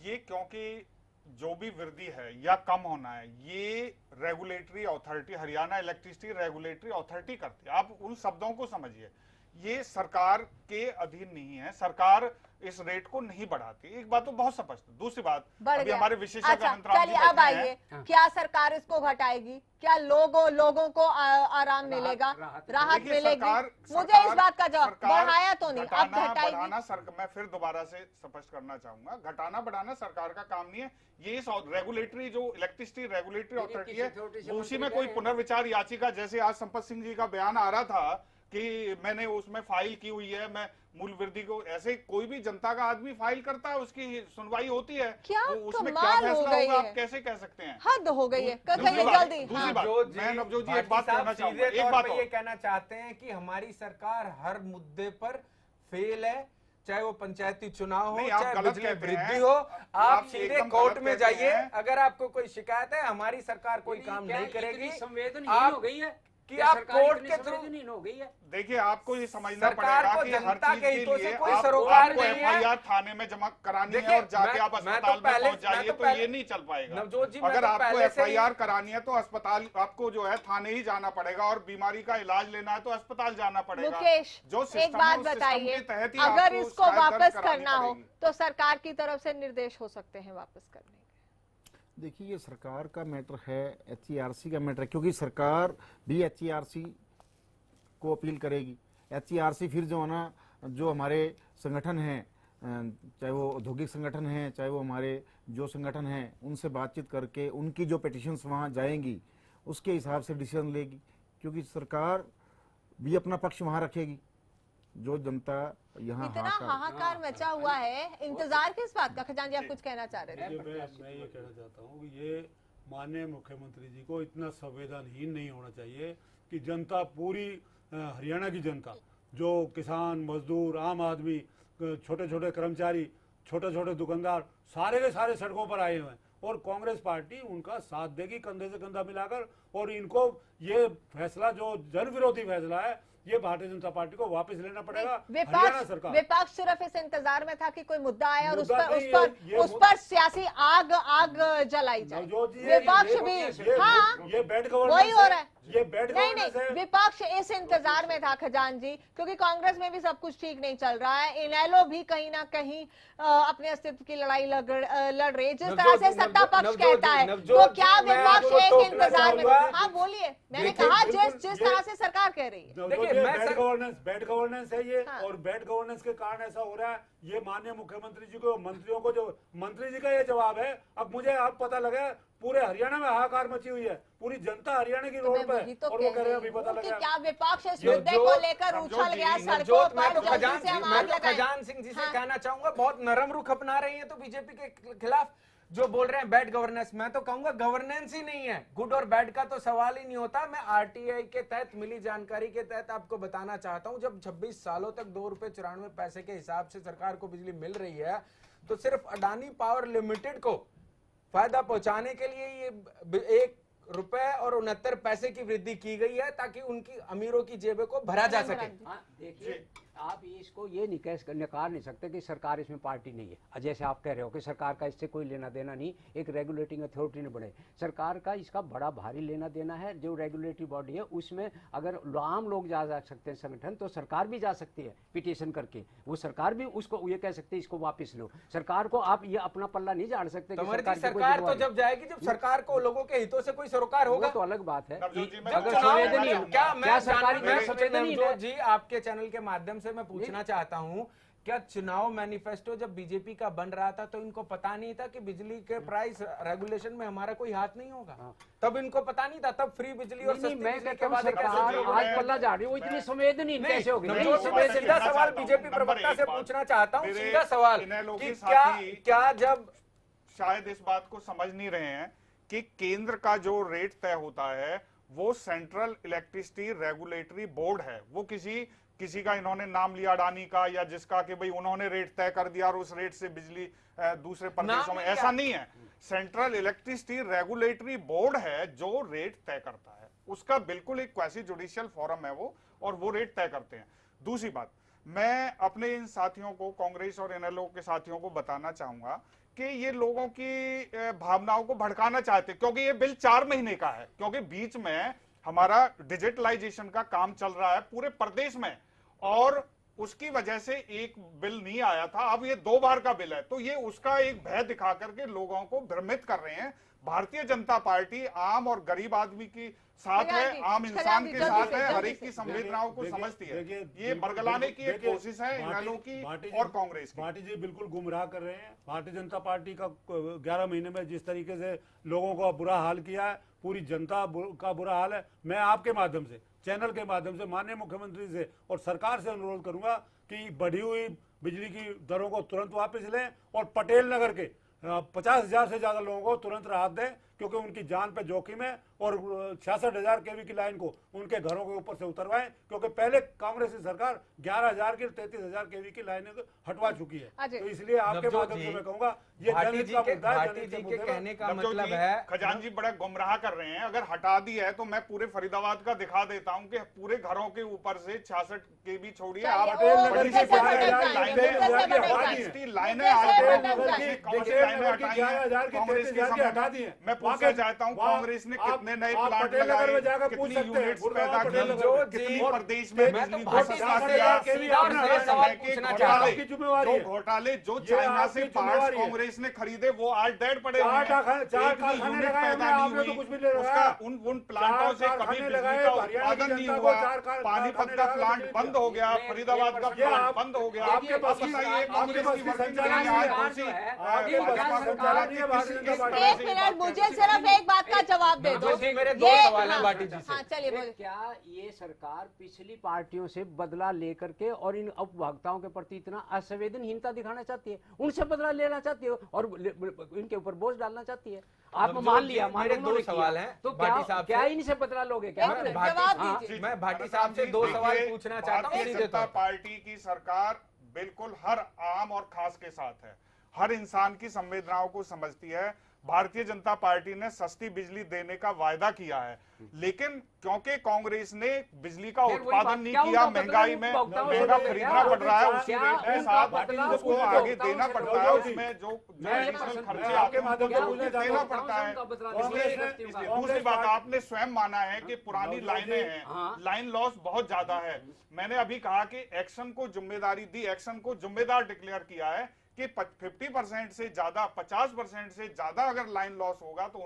ये क्योंकि जो भी वृद्धि है या कम होना है, ये regulatory authority, Haryana electricity regulatory authority करती है। आप उन शब्दों को समझिए, ये सरकार के अधीन नहीं है, सरकार इस रेट को नहीं बढ़ाती। एक बात तो बहुत स्पष्ट। दूसरी बात, अभी हमारे विशेषज्ञ चलिए अब आइए, क्या सरकार इसको घटाएगी? क्या लोगों को आराम मिलेगा, राहत मिलेगी? मुझे इस बात का जवाब, बढ़ाया तो नहीं, अब घटाएगी। मैं फिर दोबारा से स्पष्ट करना चाहूंगा, घटाना बढ़ाना सरकार का काम नहीं है। ये रेगुलेटरी जो इलेक्ट्रिसिटी रेगुलेटरी अथॉरिटी है, उसी में कोई पुनर्विचार याचिका, जैसे आज संपत सिंह जी का बयान आ रहा था कि मैंने उसमें फाइल की हुई है, मैं मूल वृद्धि को, ऐसे कोई भी जनता का आदमी फाइल करता है, उसकी सुनवाई होती है। क्या उसमें क्या कमाल हो फैसला गई होगा, है? आप कैसे कह सकते हैं? हद हो गई है। दूसरी बात, मैं नवजोत जी एक बात कहना चाहूंगा, एक बात ये कहना चाहते हैं कि हमारी सरकार हर मुद्दे पर फेल है, चाहे वो पंचायती चुनाव हो, चाहे बिजली वृद्धि हो। आप सीधे कोर्ट में जाइए, अगर आपको कोई शिकायत है, हमारी सरकार कोई काम नहीं करेगी। संवेदनहीन हो गई है कि आप कोर्ट के थ्रू हो गई है। देखिए, आपको ये समझना पड़ेगा कि हर जनता चीज के के हितों लिए से कोई सरोकार आपको नहीं है। एफआईआर थाने में जमा करानी है और जाके आप अस्पताल में पहुंच जाइए, तो ये नहीं चल पाएगा। अगर आपको एफआईआर करानी है तो अस्पताल, आपको जो है थाने ही जाना पड़ेगा, और बीमारी का इलाज लेना है तो अस्पताल जाना पड़ेगा। मुकेश, जो एक बात बताइए, अगर इसको वापस करना हो तो सरकार की तरफ से निर्देश हो सकते हैं वापस करने के? देखिए, ये सरकार का मैटर है, एचईआरसी का मैटर है, क्योंकि सरकार भी एचईआरसी को अपील करेगी। एचईआरसी फिर जो है ना, जो हमारे संगठन हैं, चाहे वो औद्योगिक संगठन हैं, चाहे वो हमारे जो संगठन हैं, उनसे बातचीत करके उनकी जो पिटिशंस वहाँ जाएंगी, उसके हिसाब से डिसीजन लेगी, क्योंकि सरकार भी अपना पक्ष वहाँ रखेगी। जो जनता यहाँ इतना हाहाकार मचा हुआ है, इंतजार किस बात का? खजांची, आप कुछ कहना चाह रहे थे? मैं ये कहना चाहता हूँ कि ये माननीय मुख्यमंत्री जी को इतना संवेदनहीन नहीं होना चाहिए कि जनता, पूरी हरियाणा की जनता, जो किसान, मजदूर, आम आदमी, छोटे छोटे कर्मचारी, छोटे छोटे दुकानदार, सारे के सारे सड़कों पर आए हुए हैं, और कांग्रेस पार्टी उनका साथ देगी कंधे से कंधा मिलाकर। और इनको ये फैसला, जो जन विरोधी फैसला है, ये भारतीय जनता पार्टी को वापस लेना पड़ेगा। हरियाणा सरकार, विपक्ष सिर्फ इस इंतजार में था कि कोई मुद्दा आए और उस पर सियासी आग जलाई जाए। विपक्ष भी, हाँ, ये बैड वही हो रहा है। ये बैड नहीं, विपक्ष इस इंतजार में था खजांची, क्योंकि कांग्रेस में भी सब कुछ ठीक नहीं चल रहा है। इनेलो भी कहीं ना कहीं अपने अस्तित्व की लड़ाई लड़ रही है, जिस तरह से सत्ता पक्ष कहता है। तो क्या विपक्ष एक इंतजार में? हाँ बोलिए, मैंने कहा जिस तरह से सरकार कह रही है। बैड गवर्नेंस है ये, और बैड गवर्नेंस के कारण ऐसा हो रहा है। ये माननीय मुख्यमंत्री जी को, मंत्रियों को, जो मंत्री जी का ये जवाब है। अब मुझे आप पता लगा, पूरे हरियाणा में हाहाकार मची हुई है, पूरी जनता हरियाणा की रोड पे, और वो कह रहे हैं अभी पता लगा क्या विपक्ष इस मुद्दे को लेकर उछल गया सड़कों पर? खजान सिंह जी से कहना चाहूंगा, बहुत नरम रुख अपना रही है तो बीजेपी के खिलाफ जो बोल रहे हैं बैड गवर्नेंस, मैं तो कहूंगा गवर्नेंस ही नहीं है। गुड और बैड का तो सवाल ही नहीं होता। मैं आरटीआई के तहत मिली जानकारी के तहत आपको बताना चाहता हूं, जब 26 सालों तक 2 रुपए 94 पैसे के हिसाब से सरकार को बिजली मिल रही है, तो सिर्फ अडानी पावर लिमिटेड को फायदा पहुंचाने के लिए ये 1 रुपए और 69 पैसे की वृद्धि की गई है, ताकि उनकी अमीरों की जेबें को भरा जा सके। देखिए, आप इसको ये नकार नहीं सकते कि सरकार इसमें पार्टी नहीं है। जैसे आप कह रहे हो कि सरकार का इससे कोई लेना देना नहीं, एक रेगुलेटिंग अथॉरिटी ने बने, सरकार का इसका बड़ा भारी लेना देना है। जो रेगुलेटरी बॉडी है, उसमें अगर आम लोग जा सकते हैं संगठन, तो सरकार भी जा सकती है पिटीशन करके। वो सरकार भी उसको ये कह सकते है इसको वापस लो। सरकार को आप ये अपना पल्ला नहीं झाड़ सकते। सरकार तो जब जाएगी, जब सरकार को लोगों के हितों से कोई सरोकार होगा तो अलग बात है। जी, आपके चैनल के माध्यम से मैं पूछना चाहता हूं, क्या चुनाव मैनिफेस्टो जब बीजेपी का बन रहा था तो इनको पता नहीं था कि बिजली के प्राइस रेगुलेशन में हमारा कोई हाथ नहीं होगा? तब इनको पता नहीं था, तब फ्री बिजली और सस्ती बिजली के वादे आज पल्ला झाड़ रही, वो इतनी संवेदनहीन कैसे होगी? सीधा सवाल बीजेपी प्रवक्ता से पूछना चाहता हूँ, सीधा सवाल कि क्या जब, शायद इस बात को समझ नहीं रहे हैं कि केंद्र का जो रेट तय होता है वो सेंट्रल इलेक्ट्रिसिटी रेगुलेटरी बोर्ड है। वो किसी का इन्होंने नाम लिया अडानी का या जिसका कि भाई उन्होंने रेट तय कर दिया और उस रेट से बिजली दूसरे प्रदेशों में, ऐसा नहीं है। सेंट्रल इलेक्ट्रिसिटी रेगुलेटरी बोर्ड है जो रेट तय करता है। उसका बिल्कुल एक क्वासी जुडिशियल फोरम है वो, और वो रेट तय करते हैं। दूसरी बात, मैं अपने इन साथियों को, कांग्रेस और इनेलो के साथियों को बताना चाहूंगा कि ये लोगों की भावनाओं को भड़काना चाहते, क्योंकि ये बिल 4 महीने का है, क्योंकि बीच में हमारा डिजिटलाइजेशन का काम चल रहा है पूरे प्रदेश में, और उसकी वजह से एक बिल नहीं आया था, अब ये 2 बार का बिल है। तो ये उसका एक भय दिखा करके लोगों को भ्रमित कर रहे हैं। भारतीय जनता पार्टी आम और गरीब आदमी की साथ है, आम इंसान के साथ है, हर एक की संवेदनाओं को समझती है। ये बरगलाने की एक कोशिश है इनेलो की और कांग्रेस की। भाटी जी बिल्कुल गुमराह कर रहे हैं। भारतीय जनता पार्टी का 11 महीने में जिस तरीके से लोगों का बुरा हाल किया है, पूरी जनता का बुरा हाल है। मैं आपके माध्यम से, चैनल के माध्यम से माननीय मुख्यमंत्री से और सरकार से अनुरोध करूंगा कि बढ़ी हुई बिजली की दरों को तुरंत वापस लें और पटेल नगर के 50,000 से ज्यादा लोगों को तुरंत राहत दें, क्योंकि उनकी जान पे जोखिम है, और 66,000 केवी की लाइन को उनके घरों के ऊपर से उतरवाएं, क्योंकि पहले कांग्रेस की सरकार 11,000 की 33,000 केवी की लाइनें हटवा चुकी है। तो इसलिए आपके माध्यम से मैं कहूंगा ये जनहित का मुद्दा है। भाटी जी के कहने का मतलब है, खजानजी बड़ा गुमराह कर रहे हैं। अगर हटा दी है तो मैं पूरे फरीदाबाद का दिखा देता हूँ कि पूरे घरों के ऊपर से 66 केवी छोड़िए, आप हटा दी है। मैं पूछना चाहता हूँ, कांग्रेस ने कितने नए प्लांट लगाए, कितनी यूनिट्स पैदा की, कितनी प्रदेश में बिजली घोटाले जो चाइना से पार्ट्स कांग्रेस ने खरीदे वो आज डेड पड़े हुए हैं। यूनिट पैदा नहीं हुई, उसका उन प्लांटों से कभी बिजली का उत्पादन नहीं हुआ। पानीपत का प्लांट बंद हो गया, फरीदाबाद का प्लांट बंद हो गया। आपके पास मुझे सिर्फ एक बात का जवाब दे दो। मेरे 2 सवाल हैं भाटी जी से। चलिए बोलिए। क्या ये सरकार पिछली पार्टियों से बदला लेकर के और इन उपभोक्ताओं के प्रति इतना असंवेदनहीनता दिखाना चाहती है, उनसे बदला लेना चाहती है और इनके ऊपर बोझ डालना चाहती है? आपने मान लिया, मेरे 2 सवाल हैं तो भाटी साहब, क्या इनसे बदला लोगे? क्या मैं भाटी साहब से 2 सवाल पूछना चाहता हूँ। भारतीय जनता पार्टी की सरकार बिल्कुल हर आम और खास के साथ है, हर इंसान की संवेदनाओं को समझती है। भारतीय जनता पार्टी ने सस्ती बिजली देने का वायदा किया है, लेकिन क्योंकि कांग्रेस ने बिजली का उत्पादन नहीं किया, महंगाई में महंगा खरीदना पड़ रहा है, उसी रेट के साथ उसको आगे देना पड़ता है, उसमें जो खर्चे आपके माध्यम से देना पड़ता है। इसलिए दूसरी बात, आपने स्वयं माना है कि पुरानी लाइनें हैं, लाइन लॉस बहुत ज्यादा है। मैंने अभी कहा कि एक्शन को जिम्मेदारी दी, एक्शन को जिम्मेदार डिक्लेयर किया है कि 50% से ज्यादा, 50% से ज्यादा अगर लाइन लॉस होगा तो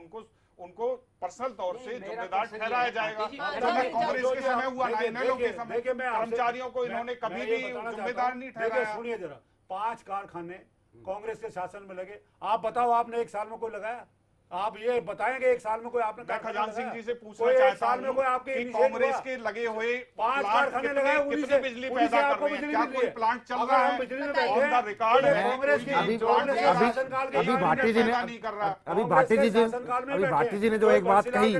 उनको पर्सनल तौर से जिम्मेदार ठहराया जाएगा। कांग्रेस के समय हुआ, इनेलो के समय कर्मचारियों को इन्होंने कभी भी जिम्मेदार नहीं ठहराया। सुनिए जरा, 5 कारखाने कांग्रेस के शासन में लगे, आप बताओ आपने 1 साल में कोई लगाया? आप ये बताएंगे 1 साल में कोई आपने? खजान सिंह जी से पूछना चाहता हूं कि कांग्रेस के लगे हुए 5 कारखाने लगाए, कितनी बिजली पैदा कर रहे हैं? क्या कोई प्लांट चल रहा है? ऑन द रिकॉर्ड है कांग्रेस की अभी भाटी जी ने जो एक बात कही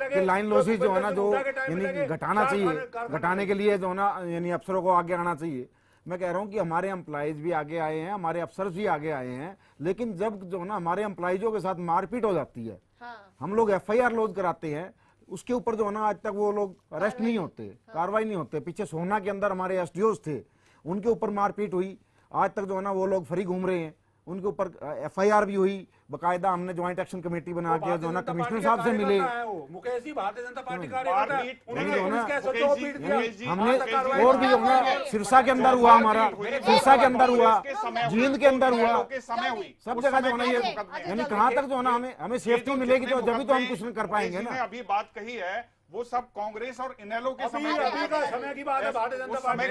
कि लाइन लॉसेज जो है ना, जो यानी घटाना चाहिए, घटाने के लिए जो है ना यानी अफसरों को आगे आना चाहिए। मैं कह रहा हूं कि हमारे एम्प्लॉइज भी आगे आए हैं, हमारे अफसर भी आगे आए हैं, लेकिन जब जो है ना हमारे एम्प्लॉइजों के साथ मारपीट हो जाती है, हम लोग FIR लॉन्च कराते हैं, उसके ऊपर जो है ना आज तक वो लोग अरेस्ट नहीं होते, कार्रवाई नहीं होते। पीछे सोहना के अंदर हमारे SDOs थे, उनके ऊपर मारपीट हुई, आज तक जो है ना वो लोग फ्री घूम रहे हैं, उनके ऊपर FIR भी हुई। बकायदा हमने ज्वाइंट एक्शन कमेटी बना के जो है ना कमिश्नर साहब से मिले, भारतीय जनता पार्टी हमने और भी होना, सिरसा के अंदर हुआ, हमारा सिरसा के अंदर हुआ, जींद के अंदर हुआ, सब जगह जो है ना ये यानी कहाँ तक जो है ना हमें सेफ्टी मिलेगी तो जब भी तो हम कुछ कर पाएंगे ना। अभी बात कही है वो सब कांग्रेस और इनेलो के समय की बात है। भारतीय जनता पार्टी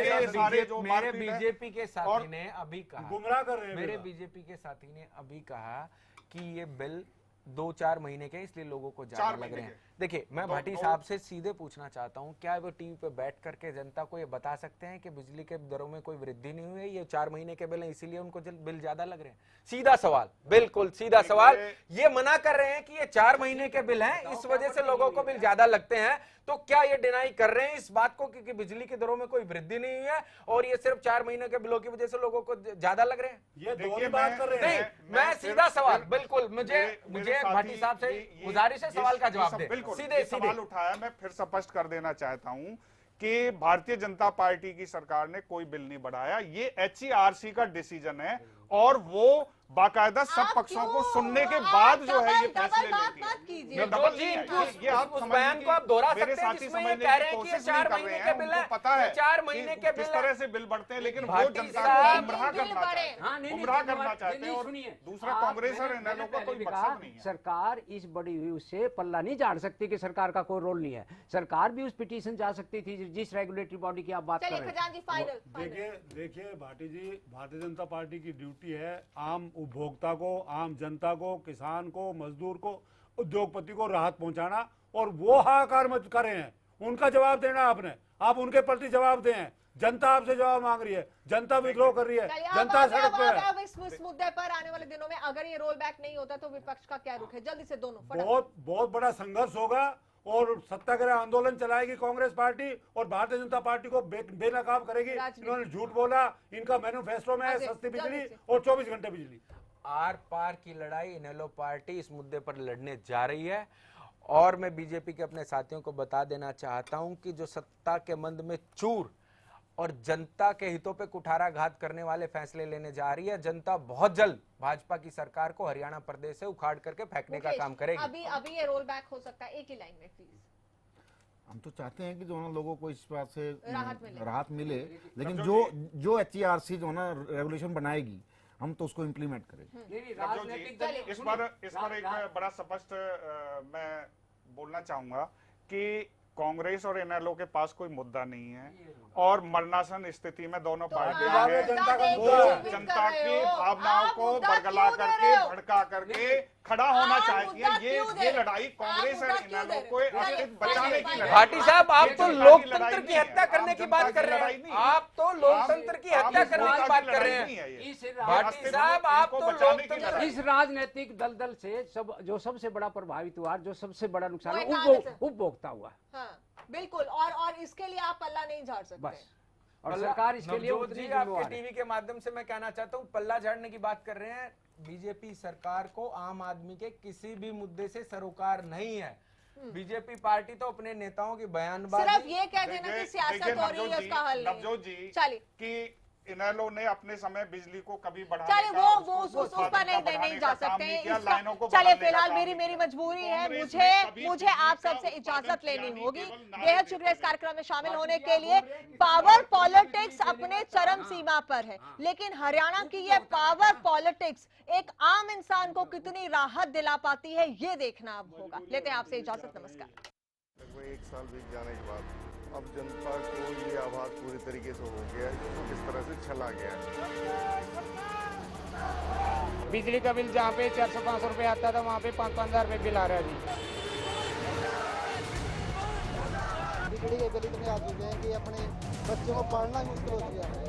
मेरे बीजेपी के साथी ने अभी कहा, गुमराह कर रहे हैं, मेरे बीजेपी के साथी ने अभी कहा कि ये बिल 2-4 महीने के, इसलिए लोगों को ज्यादा लग रहे हैं। देखिए, मैं भाटी साहब से सीधे पूछना चाहता हूं, क्या वो टीवी पे बैठ करके जनता को ये बता सकते हैं कि बिजली के दरों में कोई वृद्धि नहीं हुई है, ये 4 महीने के बिल हैं इसीलिए उनको बिल ज्यादा लग रहे हैं? सीधा सवाल, बिल्कुल सीधा सवाल। ये मना कर रहे हैं कि ये 4 महीने के बिल हैं, इस वजह से लोगों को बिल ज्यादा लगते हैं, तो क्या ये डिनाई कर रहे हैं इस बात को कि बिजली की दरों में कोई वृद्धि नहीं हुई है और ये सिर्फ 4 महीने के बिलों की वजह से लोगों को ज्यादा लग रहे हैं? ये दोनों बात कर रहे हैं। नहीं, मैं सीधा सवाल, बिल्कुल मुझे देखिए भाटी साहब से गुजारिश है सवाल का जवाब दें। बिल्कुल सीधे सवाल उठाया, मैं फिर स्पष्ट कर देना चाहता हूं कि भारतीय जनता पार्टी की सरकार ने कोई बिल नहीं बढ़ाया, ये HERC का डिसीजन है और वो बाकायदा सब पक्षों को सुनने के बाद जो है ये फैसले लेती है। ये डबल नहीं है, ये आप उस बयान को आप दोहरा मेरे सकते हैं साथी जिसमें ये समझने कह की रहे हैं कि ये कोशिश 4 नहीं कर महीने रहे के हैं, बिल उनको है, पता है 4 महीने के किस बिल है। तरह से बिल बढ़ते हैं, लेकिन वो भाटी जनता साहब- को गुमराह करना चाहते हैं, गुमराह करना चाहते हैं। और दूसरा कांग्रेस और इनेलो का कोई मकसद नहीं है। सरकार इस बड़ी हुई उससे पल्ला नहीं झाड़ सकती कि सरकार का कोई रोल नहीं है। सरकार भी उस पिटीशन जा सकती थी जिस रेगुलेटरी बॉडी की आप बात कर रहे हैं। देखिए भाटी जी, भारतीय जनता पार्टी की ड्यूटी है आम उपभोक्ता को, आम जनता को, किसान को, मजदूर को, उद्योगपति को राहत पहुंचाना, और वो हाहाकार मत कर रहे हैं, उनका जवाब देना आपने। आप उनके प्रति जवाब दें। जनता आपसे जवाब मांग रही है, जनता विद्रोह कर रही है, जनता सड़क पे है। इस मुद्दे पर आने वाले दिनों में अगर ये रोल बैक नहीं होता तो विपक्ष का क्या रुख है? जल्दी से दोनों बहुत बड़ा संघर्ष होगा और सत्याग्रह आंदोलन चलाएगी कांग्रेस पार्टी और भारतीय जनता पार्टी को बेनकाब करेगी। इन्होंने झूठ बोला, इनका मैनिफेस्टो में है सस्ती बिजली और 24 घंटे बिजली। आर पार की लड़ाई इनेलो पार्टी इस मुद्दे पर लड़ने जा रही है। और मैं बीजेपी के अपने साथियों को बता देना चाहता हूं कि जो सत्ता के मंद में चूर और जनता के हितों पे कुठाराघात करने वाले फैसले लेने जा रही है, जनता बहुत जल्द भाजपा की सरकार को हरियाणा प्रदेश से उखाड़ करके फेंकने का काम करेगी। अभी ये रोल बैक हो सकता है, एक ही लाइन में प्लीज। हम तो चाहते हैं कि जो है लोगों को इस बात से राहत मिले, लेकिन जो HERC जो है ना रेगुलेशन बनाएगी, हम तो उसको इम्प्लीमेंट करें। इस पर एक बड़ा स्पष्ट मैं बोलना चाहूंगा कि कांग्रेस और इनेलो के पास कोई मुद्दा नहीं है और मरणासन स्थिति में दोनों पार्टियां हैं। वो जनता की भावनाओं को बरगला करके, भड़का करके खड़ा होना चाहती है। ये लड़ाई कांग्रेस और इनेलो को अस्तित्व बचाने की लड़ाई। भाटी साहब, आप तो लोकतंत्र की हत्या करने की बात कर रहे हैं। आप तो लोकतंत्र की हत्या करने की बात कर रहे हैं। भाटी साहब, आप तो लोकतंत्र इस राजनीतिक दलदल से जो सबसे बड़ा प्रभावित हुआ, जो सबसे बड़ा नुकसान उपभोक्ता हुआ। बिल्कुल, और इसके लिए आप पल्ला नहीं झाड़ सकते बस। और सरकार इसके लिए उतनी आपके टीवी के माध्यम से मैं कहना चाहता हूँ, पल्ला झाड़ने की बात कर रहे हैं। बीजेपी सरकार को आम आदमी के किसी भी मुद्दे से सरोकार नहीं है। बीजेपी पार्टी तो अपने नेताओं की बयानबाजी, सिर्फ ये कह देना कि सियासत हो रही है उसका हल नहीं। नवजोत जी, चलिए कि इनेलो ने अपने समय बिजली को कभी बढ़ाने चलिए वो उस पर नहीं जा सकते हैं। चलिए फिलहाल मेरी मजबूरी है, मुझे आप सबसे इजाजत लेनी होगी। बेहद शुक्रिया इस कार्यक्रम में शामिल होने के लिए। पावर पॉलिटिक्स अपने चरम सीमा पर है, लेकिन हरियाणा की ये पावर पॉलिटिक्स एक आम इंसान को कितनी राहत दिला पाती है, ये देखना अब होगा। लेते हैं आपसे इजाजत, नमस्कार। लगभग 1 साल बीत जाने के बाद अब जनता को ये आभास पूरी तरीके से हो गया है कि वो किस तरह से छला गया है। बिजली का बिल जहाँ पे 400-500 रुपए आता था, वहाँ पे 5-5 हजार रुपए बिल आ रहा है जी। बिजली के बिल इतने आ चुके हैं कि अपने बच्चों को पढ़ना मुश्किल हो गया है।